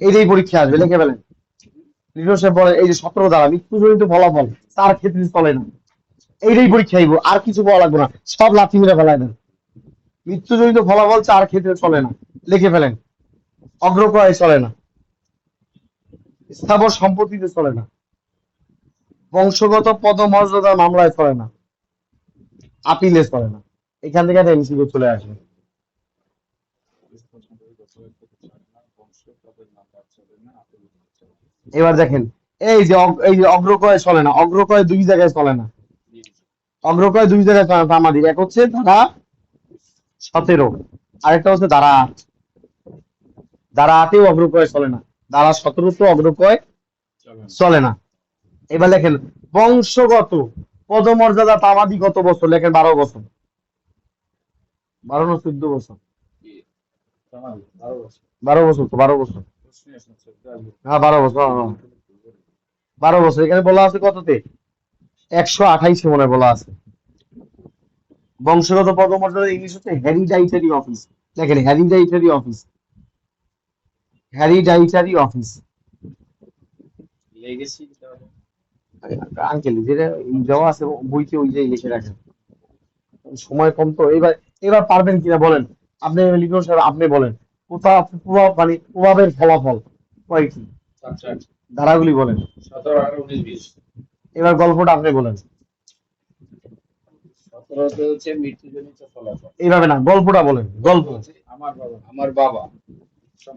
এইটাই পরীক্ষা আসবে, লিখে ফেলেন। লিডারশিপ বলে এই যে 17 দ্বারা মৃত্যুজনিত ফলাফল 4 ক্ষেত্রে চলে না। এইটাই পরীক্ষা আইব, আর কিছু বলা লাগবে না, সব লাথি মেরে ফেলাই দেন। মৃত্যুজনিত ফলাফল 4 ক্ষেত্রে চলে না, লিখে ফেলেন। অগ্রক্রয়ে চলে না, স্থাবর সম্পত্তিতে চলে না, বংশগত পদমর্যাদার মামলায় চলে না, আপিলে চলে না। এখান থেকে একটা এমসিকিউ চলে আসবে। এবার দেখেন, এই যে অগ্রক্রয় চলে না, অগ্রক্রয় 2 জায়গায় চলে না। অগ্রক্রয় 2 জায়গায় চলে না তামাদির। এক হচ্ছে ধারা 17, আরেকটা হচ্ছে ধারা 8। ধারা 8-এও অগ্রক্রয় চলে না, ধারা 17-তেও অগ্রক্রয় চলে না। এবার লেখেন বংশগত পদমর্যাদা তামাদি কত বছর? লেখেন 12 বছর। 12 না 14 বছর? 12 বছর তো, 12 বছর। হ্যাঁ 12 বছর, 12 বছর। এখানে বলা আছে কততে? 128-এ মনে বলা আছে। বংশগত পদমর্যাদা ইংলিশ হচ্ছে হেরিডাইটারি অফিস। দেখেন হেরিডাইটারি অফিস, হেরিডাইটারি অফিস। লেগেসি আঙ্কেল যেটা দেওয়া আছে বইতে ওই যে লিখে রাখেন। সময় কম তো। এবার পারবেন কিনা বলেন। আপনি লিখুন স্যার, আপনি বলেন। প্রভাব মানে প্রভাবের ফলাফল কয়টি? ধারাগুলি বলেন। 17, 18, 19, 20। এবার গল্পটা আপনি বলেন। 17তে হচ্ছে মৃত্যুজনিত ফলাফল। এইভাবে না, গল্পটা বলেন। গল্প। আমার বাবা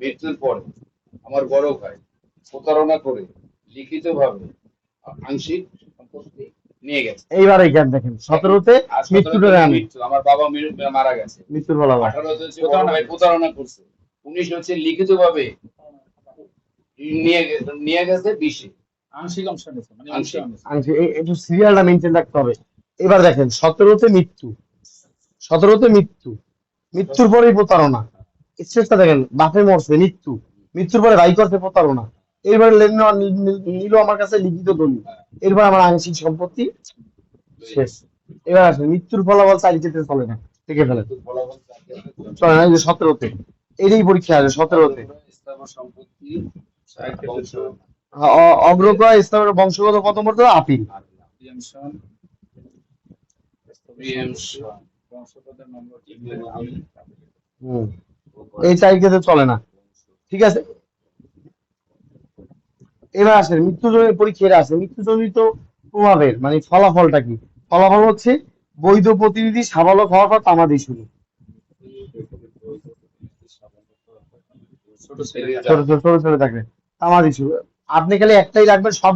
মৃত্যুর পরে আমার বড় ভাই প্রতারণা করে লিখিতভাবে আংশিক সম্পত্তি নিয়ে গেছে। এইবার এইখান দেখেন 17-তে আর 17তে মৃত্যুটা জানেন, মৃত্যু, আমার বাবা মারা গেছে। মৃত্যুর ফলাফল। 18তে হচ্ছে বড় ভাই প্রতারণা করছে। 19 হচ্ছে লিখিতভাবে নিয়ে গেছে। 20 আংশিক অংশ নিয়েছে, মানে আংশিক। একটু সিরিয়ালটা মেনটেন রাখতে হবে। এবার দেখেন 17-তে মৃত্যু, 17-তে মৃত্যুর পরেই প্রতারণা। স্টেজটা দেখেন, বাপে মরছে, মৃত্যুর পরে ভাই করছে প্রতারণা। এরপরে নিল আমার কাছে লিখিত দলিল, এরপর আমার আংশিক সম্পত্তি শেষ। এবার আসে মৃত্যুর ফলাফল 4 ক্ষেত্রে চলে না, দেখে ফেলেন। ফলাফল চলে না, এই যে 17-তে এটাই পরীক্ষা আছে। 17-তে স্থাবর সম্পত্তি অগ্রক্রয়, স্থাবর বংশগত পদমর্যাদা, আপিল। বংশগতের নম্বর এই 4 ক্ষেত্রে চলে না, ঠিক আছে। এবার আসেন মৃত্যুজনিত পরীক্ষা আছে। মৃত্যুজনিত প্রভাবের মানে ফলাফলটা কি? ফলাফল হচ্ছে বৈধ প্রতিনিধি সাবালক হওয়ার পর তামাদি শুরু। ছোট ছেলে ছোট ছোট ছোট ছোট থাকবে তামাদি শুরু। আপনি খালি একটাই রাখবেন, সব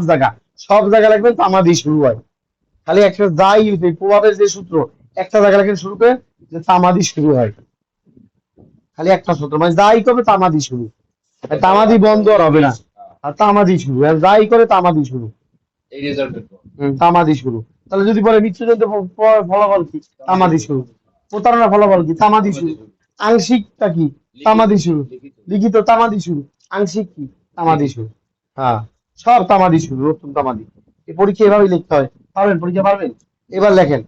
জায়গা রাখবেন তামাদি শুরু হয়। খালি একটা যাই এই প্রভাবের যে সূত্র, একটা জায়গা রাখেন শুরু করে যে তামাদি শুরু হয়। খালি একটা সূত্র মানে যাই করবে তামাদি শুরু, আর তামাদি বন্ধ আর হবে না, আর তামাদি শুরু, আর যাই করে তামাদি শুরু। এই রেজাল্টের পর তামাদি শুরু। তাহলে যদি বলে মৃত্যুদণ্ড ফলাফল কি? তামাদি শুরু। প্রতারণা ফলাফল কি? তামাদি শুরু। আংশিকটা কি? তামাদি শুরু। লিখিত তামাদি শুরু। আংশিক কি? তামাদি শুরু। হ্যাঁ, সব তামাদি শুরু, নতুন তামাদি। এই পরীক্ষা এভাবেই লিখতে হয়। পারবেন? পরীক্ষা পারবেন? এবার লেখেন,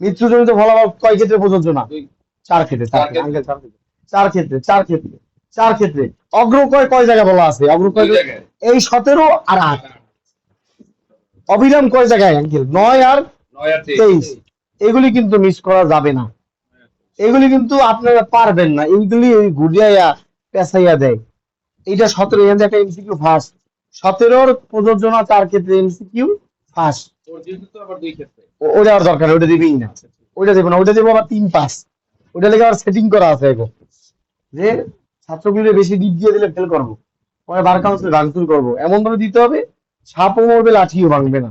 মৃত্যুজনিত ফলাফল কয় ক্ষেত্রে প্রযোজ্য না? দুই 4 ক্ষেত্রে। চার 4 ক্ষেত্রে। ক্ষেত্রে। আঙ্কেল 4 ক্ষেত্রে। 4 ক্ষেত্রে। 4 ক্ষেত্রে। 4 ক্ষেত্রে। অগ্রকয় কয় জায়গায় বলা আছে? অগ্রকয় দুই জায়গায় এই 17 আর 8। অবিরাম কয় জায়গায় আঙ্কেল? 9 আর 9 আর 23। এগুলি কিন্তু মিস করা যাবে না। এগুলি কিন্তু আপনারা পারবেন না, এইগুলি ঘুরিয়াইয়া পেঁচাইয়া দেয়। এইটা 17 এখানে একটা এমসিকিউ ফার্স্ট। 17 প্রযোজ্য না 4 ক্ষেত্রে, এমসিকিউ ফার্স্ট। ওর যেহেতু তো আবার 2 ক্ষেত্রে। ওটা আর দরকার নেই, ওটা দিবেই না। ওইটা দেবো না, ওইটা দেবো আবার 3-5। ওইটা লেগে আবার সেটিং করা আছে এখন, যে ছাত্রগুলো বেশি দিক দিয়ে দিলে ফেল করবো, পরে বার কাউন্সিল ভাঙচুর করবো, এমন ভাবে দিতে হবে সাপও মরবে লাঠিও ভাঙবে না।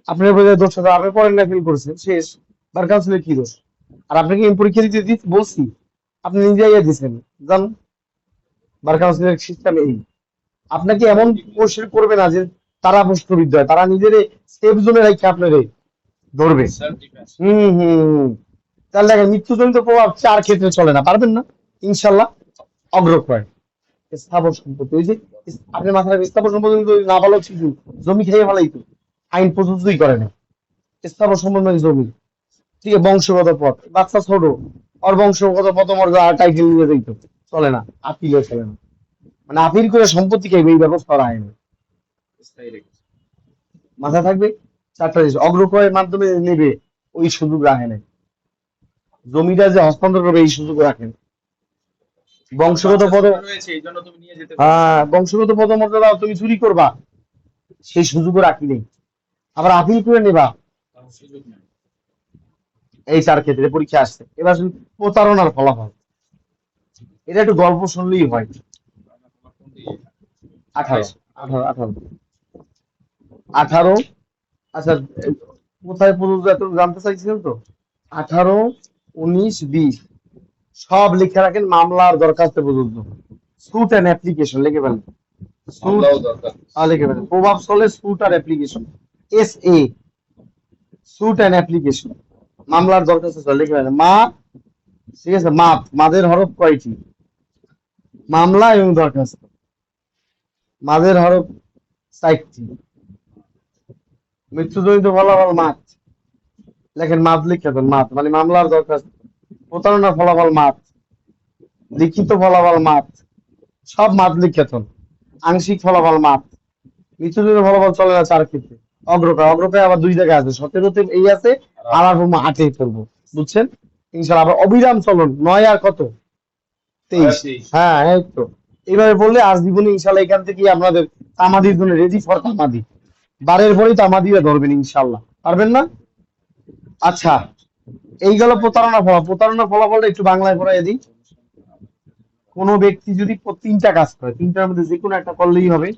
আপনার বোঝায় দোষ আছে, আপনি পড়েন না, ফেল করছেন, শেষ। বার কাউন্সিলের কি দোষ? আর আপনাকে এই পরীক্ষা দিতে বলছি, আপনি নিজে ইয়ে দিচ্ছেন, জান। বার কাউন্সিলের সিস্টেম এই, আপনাকে এমন কোশ্চেন করবে না যে তারা প্রশ্নবিদ্ধ হয়, তারা নিজের সেফ জোনে রেখে আপনার ধরবে। Self defence. হম। তাহলে দেখেন, মৃত্যুজনিত প্রভাব 4 ক্ষেত্রে চলে না, পারবেন না ইনশাল্লাহ। অগ্রক্রয়, স্থাবর সম্পত্তি, ওই যে আপনার মাথায় স্থাবর সম্পত্তি কিন্তু ওই নাবালক শিশু জমি খেয়ে ফেলাই তো, আইন প্রযোজ্যই করে না। স্থাবর সম্পত্তি মানে জমি, ঠিক আছে। বংশগত পথ, বাচ্চা ছোট, ওর বংশগত পদমর্যাদা টাইটেল নিয়ে যাইত, চলে না। আপিলও চলে না, মানে আপিল করে সম্পত্তি খাইবে, এই ব্যবস্থা করা হয় না। স্থায়ী রেখেছে। মাথায় থাকবে 4টা জিনিস। অগ্রক্রয়ের মাধ্যমে নেবে, ওই সুযোগ রাখে না। জমিটা যে হস্তান্তর করবে, এই সুযোগ রাখেন। বংশগত পদ, বাচ্চা ছোট রয়েছে, এইজন্য তুমি নিয়ে যেতে পারো। হ্যাঁ, বংশগত পদমর্যাদা তুমি চুরি করবা, সেই সুযোগও রাখি নেই। আবার আপিল করে নেবা, তার সুযোগ নেই। এই 4 ক্ষেত্রে পরীক্ষা আসছে। এবার শুধু প্রতারণার ফলাফল, এটা একটু গল্প শুনলেই হয়। 18 18 18 18। আচ্ছা, কোথায় প্রযোজ্য এত জানতে চাইছিলেন তো? 18, 19, 20 সব লিখে রাখেন, মামলার দরখাস্তে প্রযোজ্য। সুট অ্যান্ড অ্যাপ্লিকেশন লিখে ফেলেন। সুট, মামলাও দরকার। লিখে ফেলেন। প্রভাব চলে সুট আর application, SA, suit and application. মামলার দরখাস্ত চলে, লিখে ফেলেন। মা, ঠিক আছে, মাদের হরফ কয়টি? মামলা এবং দরখাস্ত মাদের হরফ 4টি। মৃত্যুজনিত ফলাফল মাত, লেখেন মাত, লিখে দেন মাত মানে মামলার দরখাস্ত। প্রতারণার ফলাফল মাত, লিখিত ফলাফল মাত, সব মাত লিখে দেন। আংশিক ফলাফল মাত। মৃত্যুজনিত ফলাফল চলে না 4 ক্ষেত্রে। অগ্রক্রয় আবার 2 জায়গায় আছে, 17-তে এই আছে, আর 8-এ করবো, বুঝছেন? ইনশাআল্লাহ। আবার অবিরাম চলন 9 আর কত? 23। হ্যাঁ, এই তো। এইভাবে বললে আজ জীবনে ইনশাল্লাহ এখান থেকে আপনাদের তামাদির জন্য রেডি ফর তামাদি। বারের পরেই তামাদিরা ধরবেন ইনশাল্লাহ, পারবেন না? আচ্ছা, এই গেল প্রতারণা ফলাফল। প্রতারণার ফলাফলটা একটু বাংলায় পড়াই দিই। কোন ব্যক্তি যদি 3টা কাজ করে, 3টার মধ্যে যে কোনো একটা করলেই হবে।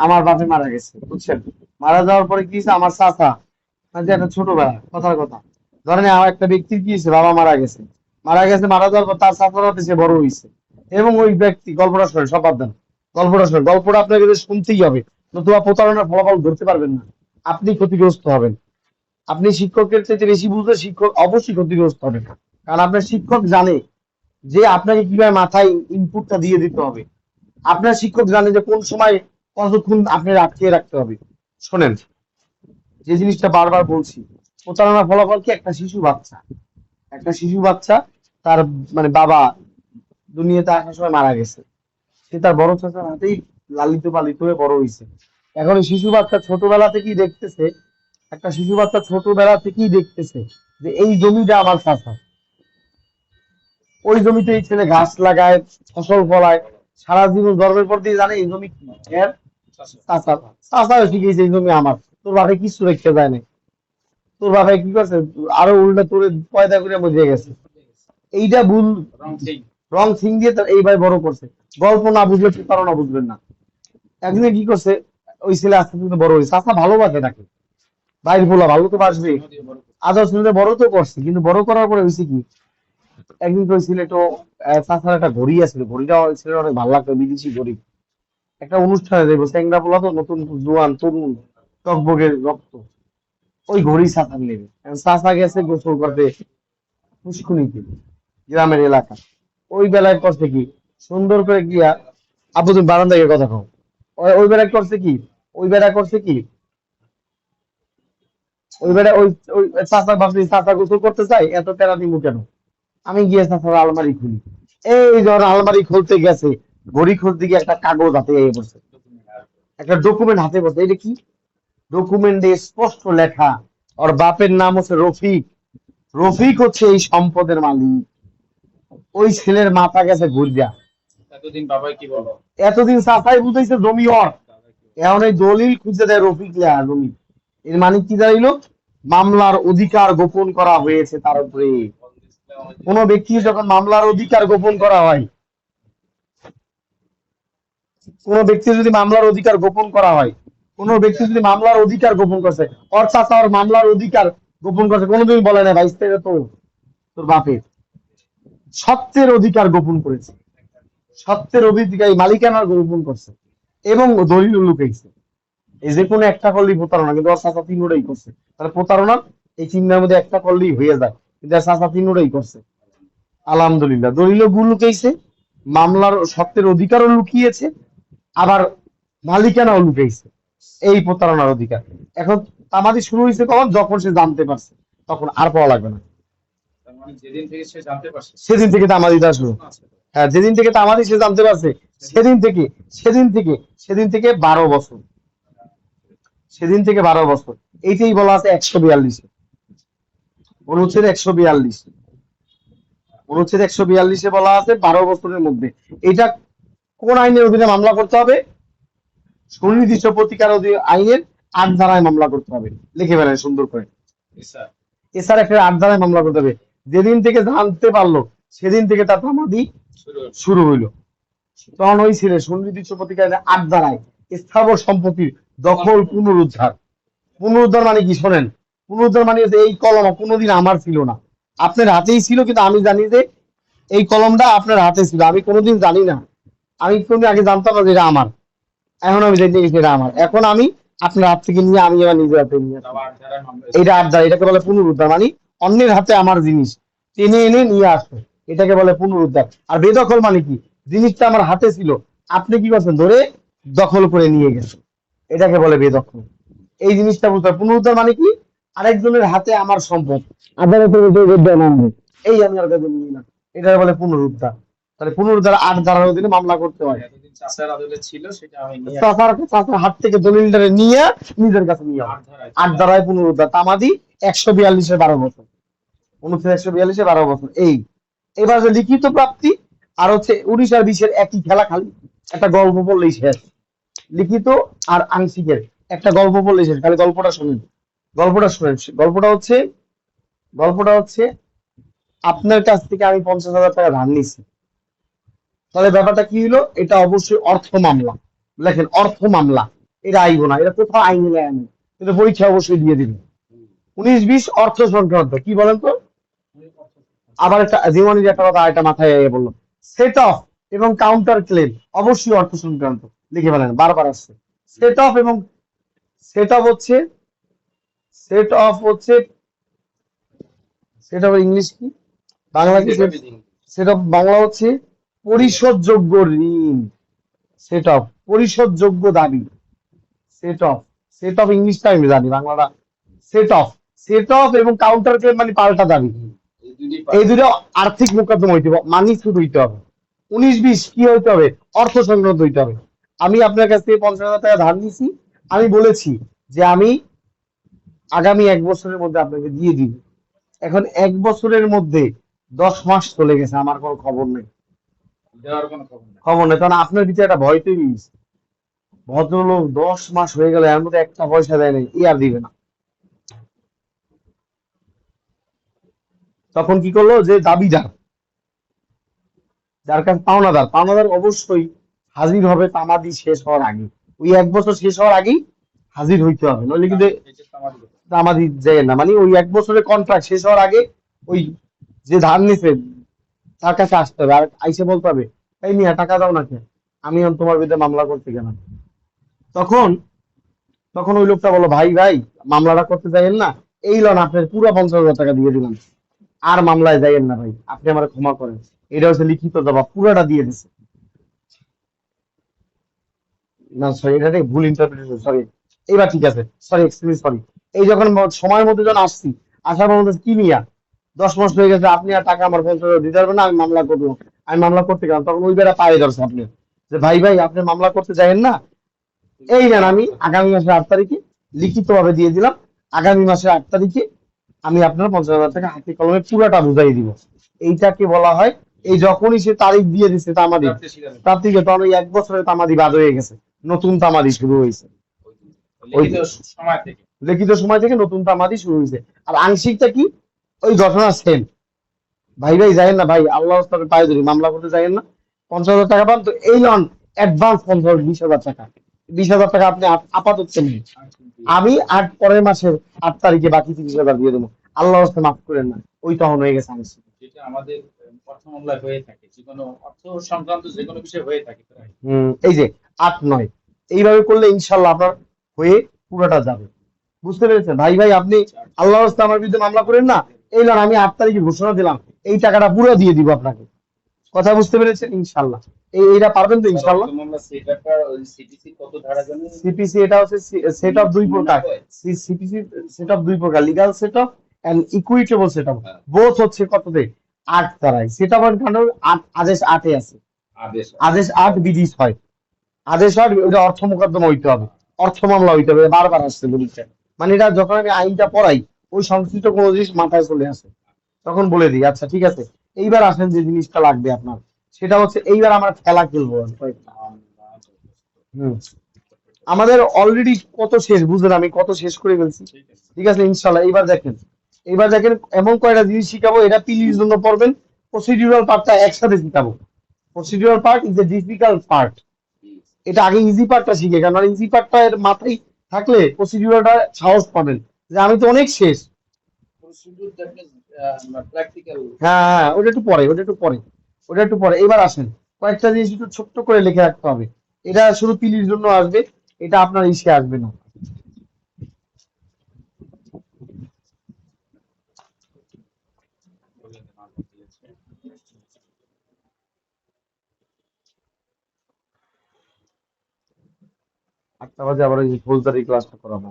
আমার বাপে মারা গেছে, বুঝছেন? মারা যাওয়ার পরে কি হয়েছে, আমার চাচা, যে একটা ছোটবেলা কথার কথা, ধরেন আমার একটা ব্যক্তির কি হয়েছে, বাবা মারা গেছে, মারা যাওয়ার পর তার চাচার হাতে সে বড় হয়েছে, এবং ওই ব্যক্তি, গল্পটা শোনেন, সব বাদ দেন, গল্পটা আপনাকে শুনতেই হবে, নতুবা প্রতারণার ফলাফল ধরতে পারবেন না, আপনি ক্ষতিগ্রস্ত হবেন। আপনি শিক্ষকের চাইতে বেশি বুঝলে শিক্ষক অবশ্যই ক্ষতিগ্রস্ত হবেন, কারণ আপনার শিক্ষক জানে যে আপনাকে কিভাবে মাথায় ইনপুটটা দিয়ে দিতে হবে। আপনার শিক্ষক জানে যে কোন সময় কতক্ষণ আপনি আটকে রাখতে হবে। শোনেন, যে জিনিসটা বারবার বলছি, প্রতারণার ফলাফল কি? একটা শিশু বাচ্চা তার মানে বাবা দুনিয়াতে আসার সময় মারা গেছে, সে তার বড় চাচার হাতেই লালিত পালিত হয়ে বড় হয়েছে। এখন এই শিশু বাচ্চা ছোটবেলা থেকেই দেখতেছে, যে এই জমিটা আমার চাচা। ওই জমিতে এই ছেলে ঘাস লাগায়, ফসল ফলায়, সারা জীবন জন্মের পর দিয়ে জানে এই জমি কি এর, চাচা চাচাও শিখেছে এই জমি আমার, তোর বাপে কিছু রেখে যায় না, তোর বাপে কি করছে আরো উল্টা তোরে পয়দা করে মজে গেছে। এইটা ভুল রং সিং। রং থিং দিয়ে তার এইভাবে বড় করছে। গল্প না বুঝলে প্রতারণা বুঝবেন না। একদিনে কি করছে, ওই ছেলে আস্তে আস্তে বড় হয়েছে, চাচা ভালোবাসে তাকে, ভাই বলা ভালো তো বাসবে, আদর ছেলে বড় তো করছে, কিন্তু বড় করার পরে হয়েছে কি, একদিন তো ওই ছেলেটো চাচার একটা ঘড়ি আছে, ঘড়িটা ওই ছেলের অনেক ভালো লাগতো, বিদেশি ঘড়ি। একটা অনুষ্ঠানে যাইবো, স্যাংরা পোলা তো, নতুন জোয়ান তরুণ, টকবগের রক্ত, ওই ঘড়ি চাচার নেবে। এখন চাচা গেছে গোসল করতে পুষ্কুনিতে, গ্রামের এলাকা। ওই বেলায় করছে কি, সুন্দর করে গিয়া, আব্বু তুমি বারান্দায় গিয়ে কথা কও, ওই বেলায় করছে কি, ওই বেলা করছে কি, ওই বেলা ওই ওই চাচা ভাবছি চাচা গোসল করতে চাই, এত তেরা দিমু কেন, আমি গিয়ে চাচার আলমারি খুলি। এই যখন আলমারি খুলতে গেছে, ঘড়ি খুলতে গিয়ে একটা কাগজ হাতে এসে পড়ছে, একটা ডকুমেন্ট হাতে পড়ছে। এটা কি, ডকুমেন্টে স্পষ্ট লেখা ওর বাপের নাম হচ্ছে রফিক, রফিক হচ্ছে এই সম্পদের মালিক। ওই ছেলের মাথা গেছে ঘুরিয়া। এতদিন বাবাই কি বলো? এতদিন চাচাই বুঝাইছে জমি ওর, এখন এই দলিল খুঁজে দেয় রফিক লেয়া জমি। এর মানে কি দাঁড়াইলো, মামলার অধিকার গোপন করা হয়েছে তার উপরে। কোন ব্যক্তি যখন মামলার অধিকার গোপন করা হয়, কোন ব্যক্তি যদি মামলার অধিকার গোপন করা হয়, কোন ব্যক্তি যদি মামলার অধিকার গোপন করছে, অর্থাৎ তার মামলার অধিকার গোপন করছে, কোনোদিন বলে না ভাই এটা তো তোর বাপের, সত্যের অধিকার গোপন করেছে, সত্যের অধিকার মালিকানার গোপন করছে এবং দলিল লুকাইছে। এই যে কোনো একটা করলেই প্রতারণা, কিন্তু ওর চাচা তিনটাই করছে। তাহলে প্রতারণা এই চিন্তার মধ্যে একটা করলেই হয়ে যায়, কিন্তু ওর চাচা তিনটাই করছে। আলহামদুলিল্লাহ, দলিল লুকাইছে, মামলার সত্যের অধিকারও লুকিয়েছে, আবার মালিকানাও লুকাইছে, এই প্রতারণার অধিকার। এখন তামাদি শুরু হয়েছে কখন, যখন সে জানতে পারছে, তখন আর পাওয়া লাগবে না। তার মানে যেদিন থেকে সে জানতে পারছে, সেদিন থেকে তামাদিটা শুরু। হ্যাঁ, যেদিন থেকে তামাদি সে জানতে পারছে, সেদিন থেকে সেদিন থেকে সেদিন থেকে 12 বছর, সেদিন থেকে 12 বছর। এইটাই বলা আছে 142, অনুচ্ছেদ 142, অনুচ্ছেদ 142-এ বলা আছে 12 বছরের মধ্যে। এটা কোন আইনের অধীনে মামলা করতে হবে, সুনির্দিষ্ট প্রতিকার আইনের 8 ধারায় মামলা করতে হবে। লিখে ফেলেন সুন্দর করে, স্যার। এছাড়া একটা 8 ধারায় মামলা করতে হবে। যেদিন থেকে জানতে পারলো, সেদিন থেকে তার তামাদি শুরু হইলো। তখন ওই ছেলে সুনির্দিষ্ট প্রতিকার 8 ধারায় স্থাবর সম্পত্তির দখল পুনরুদ্ধার। পুনরুদ্ধার মানে কি শোনেন, পুনরুদ্ধার মানে হচ্ছে এই কলম কোনোদিন আমার ছিল না, আপনার হাতেই ছিল, কিন্তু আমি জানি যে এই কলমটা আপনার হাতে ছিল, আমি কোনোদিন জানি না, আমি কোনোদিন আগে জানতাম না যে এটা আমার, এখন আমি জানি যে এটা আমার, এখন আমি আপনার হাত থেকে নিয়ে আমি আমার নিজের হাতে নিয়ে আসি। এইটা 8 ধারা, এটাকে বলে পুনরুদ্ধার, মানে অন্যের হাতে আমার জিনিস টেনে এনে নিয়ে আসবে, এটাকে বলে পুনরুদ্ধার। আর বেদখল মানে কি, জিনিসটা আমার হাতে ছিল, আপনি কি করছেন, ধরে দখল করে নিয়ে গেছেন, এটাকে বলে বেদখল। এই জিনিসটা বুঝতে হবে। পুনরুদ্ধার মানে কি, আরেকজনের হাতে আমার সম্পদ আদালতের এই আমি আর কাছে নিয়ে নিলাম, এটা বলে পুনরুদ্ধার। তাহলে পুনরুদ্ধার 8 ধারার অধীনে মামলা করতে হয়। এতদিন চাচার আদলে ছিল সেটা আমি নিয়ে চাচার হাত থেকে দলিলটা নিয়ে নিজের কাছে নিয়ে হয়। 8 ধারায় পুনরুদ্ধার। তামাদি 142-এ 12 বছর, অনুচ্ছেদ 142-এ 12 বছর। এবার যে লিখিত প্রাপ্তি আর হচ্ছে 19 আর 20-এর একই খেলা, খালি একটা গল্প বললেই শেষ। লিখিত আর আংশিকের একটা গল্প বললেই শেষ, খালি গল্পটা শুনুন, গল্পটা শুনেন। গল্পটা হচ্ছে আপনার কাছ থেকে আমি 50,000 টাকা ধার নিচ্ছি, তাহলে ব্যাপারটা কি হলো, এটা অবশ্যই অর্থ মামলা। লেখেন অর্থ মামলা, এটা আইব না, এটা কোথাও আইনে নেয় আমি, কিন্তু পরীক্ষা অবশ্যই দিয়ে দিবেন। 19-20 অর্থ সংক্রান্ত, কি বলেন তো। আবার একটা জীবনের একটা কথা এটা মাথায় এসে বললো, সেট অফ এবং কাউন্টার ক্লেম অবশ্যই অর্থ সংক্রান্ত, লিখে ফেলেন, বারবার আসছে। সেট অফ এবং সেট অফ হচ্ছে, সেট অফ হচ্ছে, সেট অফ ইংলিশ কি, বাংলা কি, সেট অফ বাংলা হচ্ছে পরিশোধযোগ্য ঋণ, সেট অফ পরিশোধযোগ্য দাবি, সেট অফ, সেট অফ ইংলিশটা আমি জানি, বাংলাটা সেট অফ। সেট অফ এবং কাউন্টার ক্লেম মানে পাল্টা দাবি, এই দুটো আর্থিক মোকদ্দমা হইতে হবে, মানি শুধু হইতে হবে। 19-20 কি হইতে হবে, অর্থ সংক্রান্ত হইতে হবে। আমি আপনার কাছ থেকে 50,000 টাকা ধার নিয়েছি, আমি বলেছি যে আমি আগামী 1 বছরের মধ্যে আপনাকে দিয়ে দিব। এখন 1 বছরের মধ্যে 10 মাস চলে গেছে, আমার কোনো খবর নেই, দেওয়ার কোনো খবর নেই। খবর নেই, কারণ আপনার ভিতরে একটা ভয় তৈরি হয়েছে, ভদ্রলোক 10 মাস হয়ে গেল এর মধ্যে একটা পয়সা দেয় নাই, আর দিবে না। তখন কি করলো, যে দাবিদার, যার কাছে পাওনাদার, পাওনাদার অবশ্যই হাজির হবে তামাদি শেষ হওয়ার আগে। ওই 1 বছর শেষ হওয়ার আগেই হাজির হইতে হবে, নইলে কিন্তু এটা তামাদি বলে। তামাদি যায় না। মানে ওই 1 বছরের কন্ট্রাক্ট শেষ হওয়ার আগে ওই যে ধার নিছে তার কাছে আসতে হবে, আর আইসে বলতে হবে, এই মিয়া টাকা দাও না কেন, আমি তোমার বিরুদ্ধে মামলা করতে গেলাম। তখন তখন ওই লোকটা বলো, ভাই ভাই মামলাটা করতে যাইয়েন না, এই লন আপনার পুরো 50,000 টাকা দিয়ে দিলাম, আর মামলায় যাইয়েন না ভাই, আপনি আমার ক্ষমা করেন। এটা হচ্ছে লিখিত জবাব, পুরোটা দিয়ে দিছে। না সরি, এটা ঠিক ভুল ইন্টারপ্রিটেশন, সরি। এইবার ঠিক আছে, সরি, এক্সকিউজ সরি। এই যখন সময়ের মধ্যে যখন আসছি, আসার পর মধ্যে কি নিয়া 10 মাস হয়ে গেছে, আপনি আর টাকা আমার 50,000 দিতে পারবেন না, আমি মামলা করবো। আমি মামলা করতে গেলাম, তখন ওই বেড়া পায়ে ধরছে আপনি, যে ভাই ভাই আপনি মামলা করতে যাইয়েন না, এই নেন আমি আগামী মাসের 8 তারিখে লিখিত ভাবে দিয়ে দিলাম, আগামী মাসের 8 তারিখে আমি আপনার 50,000 টাকা হাতে কলমে পুরাটা বুঝাই দিব। এইটাকে বলা হয়, এই যখনই সে তারিখ দিয়ে দিচ্ছে তামাদি, প্রাপ্তি স্বীকার। তার থেকে তখন ওই 1 বছরের তামাদি বাদ হয়ে গেছে, নতুন তামাদি শুরু হয়েছে। লিখিত সময় থেকে। লিখিত সময় থেকে নতুন তামাদি শুরু হয়েছে। আর আংশিকটা কি, ওই ঘটনা সেম। ভাই ভাই যাইয়েন না ভাই, আল্লাহ রাস্তায় পায়ে ধরি, মামলা করতে যাইয়েন না, 50,000 টাকা পান তো এই লন, অ্যাডভান্স 20,000 টাকা। 20,000 টাকা আপনি আপাতত নেন, আমি পরের মাসের 8 তারিখে বাকি 30,000 দিয়ে দেবো, আল্লাহ রাস্তায় মাফ করেন না। ওই তখন হয়ে গেছে আংশিক। যেটা আমাদের অর্থ মামলায় হয়ে থাকে, যে কোনো অর্থ সংক্রান্ত যে কোনো বিষয় হয়ে থাকে প্রায়। এই যে 8, 9 এইভাবে করলে ইনশাল্লাহ আপনার হয়ে পুরোটা যাবে। বুঝতে পেরেছেন ভাই ভাই, আপনি আল্লাহ রাস্তায় আমার বিরুদ্ধে মামলা করেন না, এই লন আমি 8 তারিখে ঘোষণা দিলাম, এই টাকাটা পুরো দিয়ে দিব আপনাকে। কথা বুঝতে পেরেছেন ইনশাল্লাহ? এইটা পারবেন তো ইনশাল্লাহ? অর্থ মামলা সেটাটা ওই সিটিসি কত ধারা জানেন? সিপিসি এটা হচ্ছে সেট অফ 2 প্রকার। সিপিসি সেট অফ 2 প্রকার, legal set off and equitable set off. হ্যাঁ। বোথ হচ্ছে কততে? 8 ধারায়। সেট অফ আদেশ 8-এ আছে। আদেশ আদেশ 8 বিধি 6। আদেশ 8 ওটা অর্থ মোকদ্দমা হইতে হবে, অর্থ মামলা হইতে হবে, বারবার আসছে বলছে। মানে এটা যখন আমি আইনটা পড়াই, ওই সংশ্লিষ্ট কোনো জিনিস মাথায় চলে আসে, তখন বলে দিই আচ্ছা ঠিক আছে। এইবার আসেন যে জিনিসটা লাগবে আপনার, সেটা হচ্ছে এইবার আমরা খেলা খেলবো কয়েকটা। হুম, আমাদের অলরেডি কত শেষ বুঝলেন, আমি কত শেষ করে ফেলছি। ঠিক আছে। ঠিক আছে ইনশাল্লাহ। এইবার দেখেন এমন কয়টা জিনিস শিখাবো, এটা পিলির জন্য পড়বেন। প্রসিডিউরাল পার্টটা একসাথে শিখাবো। Procedural part is a difficult part. এটা আগে ইজি পার্টটা শিখে, কারণ ইজি পার্টটা এর মাথায় থাকলে প্রসিডিউরালটা সাহস পাবেন যে আমি তো অনেক শেষ। Procedure that means practical. হ্যাঁ হ্যাঁ, ওটা একটু পরে। এবার আসেন, কয়েকটা জিনিস একটু ছোট্ট করে লিখে রাখতে হবে। এটা শুধু পিলির জন্য আসবে, এটা আপনার ইসে আসবে না। আটটা বাজে আবার ওই ফৌজদারি ক্লাসটা করাবো।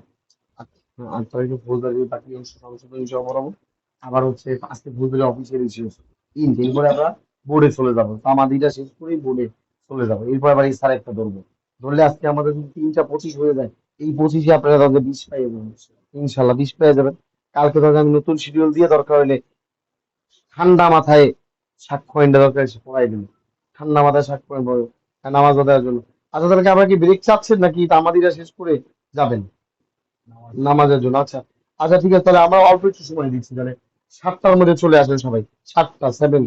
8 তারিখে ফৌজদারি বাকি অংশ সংশোধন হিসেবে পড়াবো। আবার হচ্ছে আজকে ফৌজদারি অফিসের ইস্যু, এরপরে আমরা বোর্ডে চলে যাবো, তামাদিটা শেষ করেই বোর্ডে চলে যাবো। এরপর আবার এই স্যার একটা ধরবো, ধরলে আজকে আমাদের যদি 3টা 25 হয়ে যায়, এই 25-এ আপনারা তাদের 20 পেয়ে যাবেন ইনশাল্লাহ, 20 পেয়ে যাবেন। কালকে ধরো আমি নতুন শিডিউল দিয়ে দরকার হলে ঠান্ডা মাথায় সাক্ষ্য আইনটা দরকার এসে পড়াই দিন, ঠান্ডা মাথায় সাক্ষ্য আইন পড়ো, নামাজ আদায়ের জন্য। আচ্ছা তাহলে কি আপনারা কি ব্রেক চাচ্ছেন নাকি তামাদিটা শেষ করে যাবেন নামাজের জন্য? আচ্ছা আচ্ছা ঠিক আছে, তাহলে আমরা অল্প একটু সময় দিচ্ছি, তাহলে 7টার মধ্যে চলে আসবেন সবাই, 7টা 7।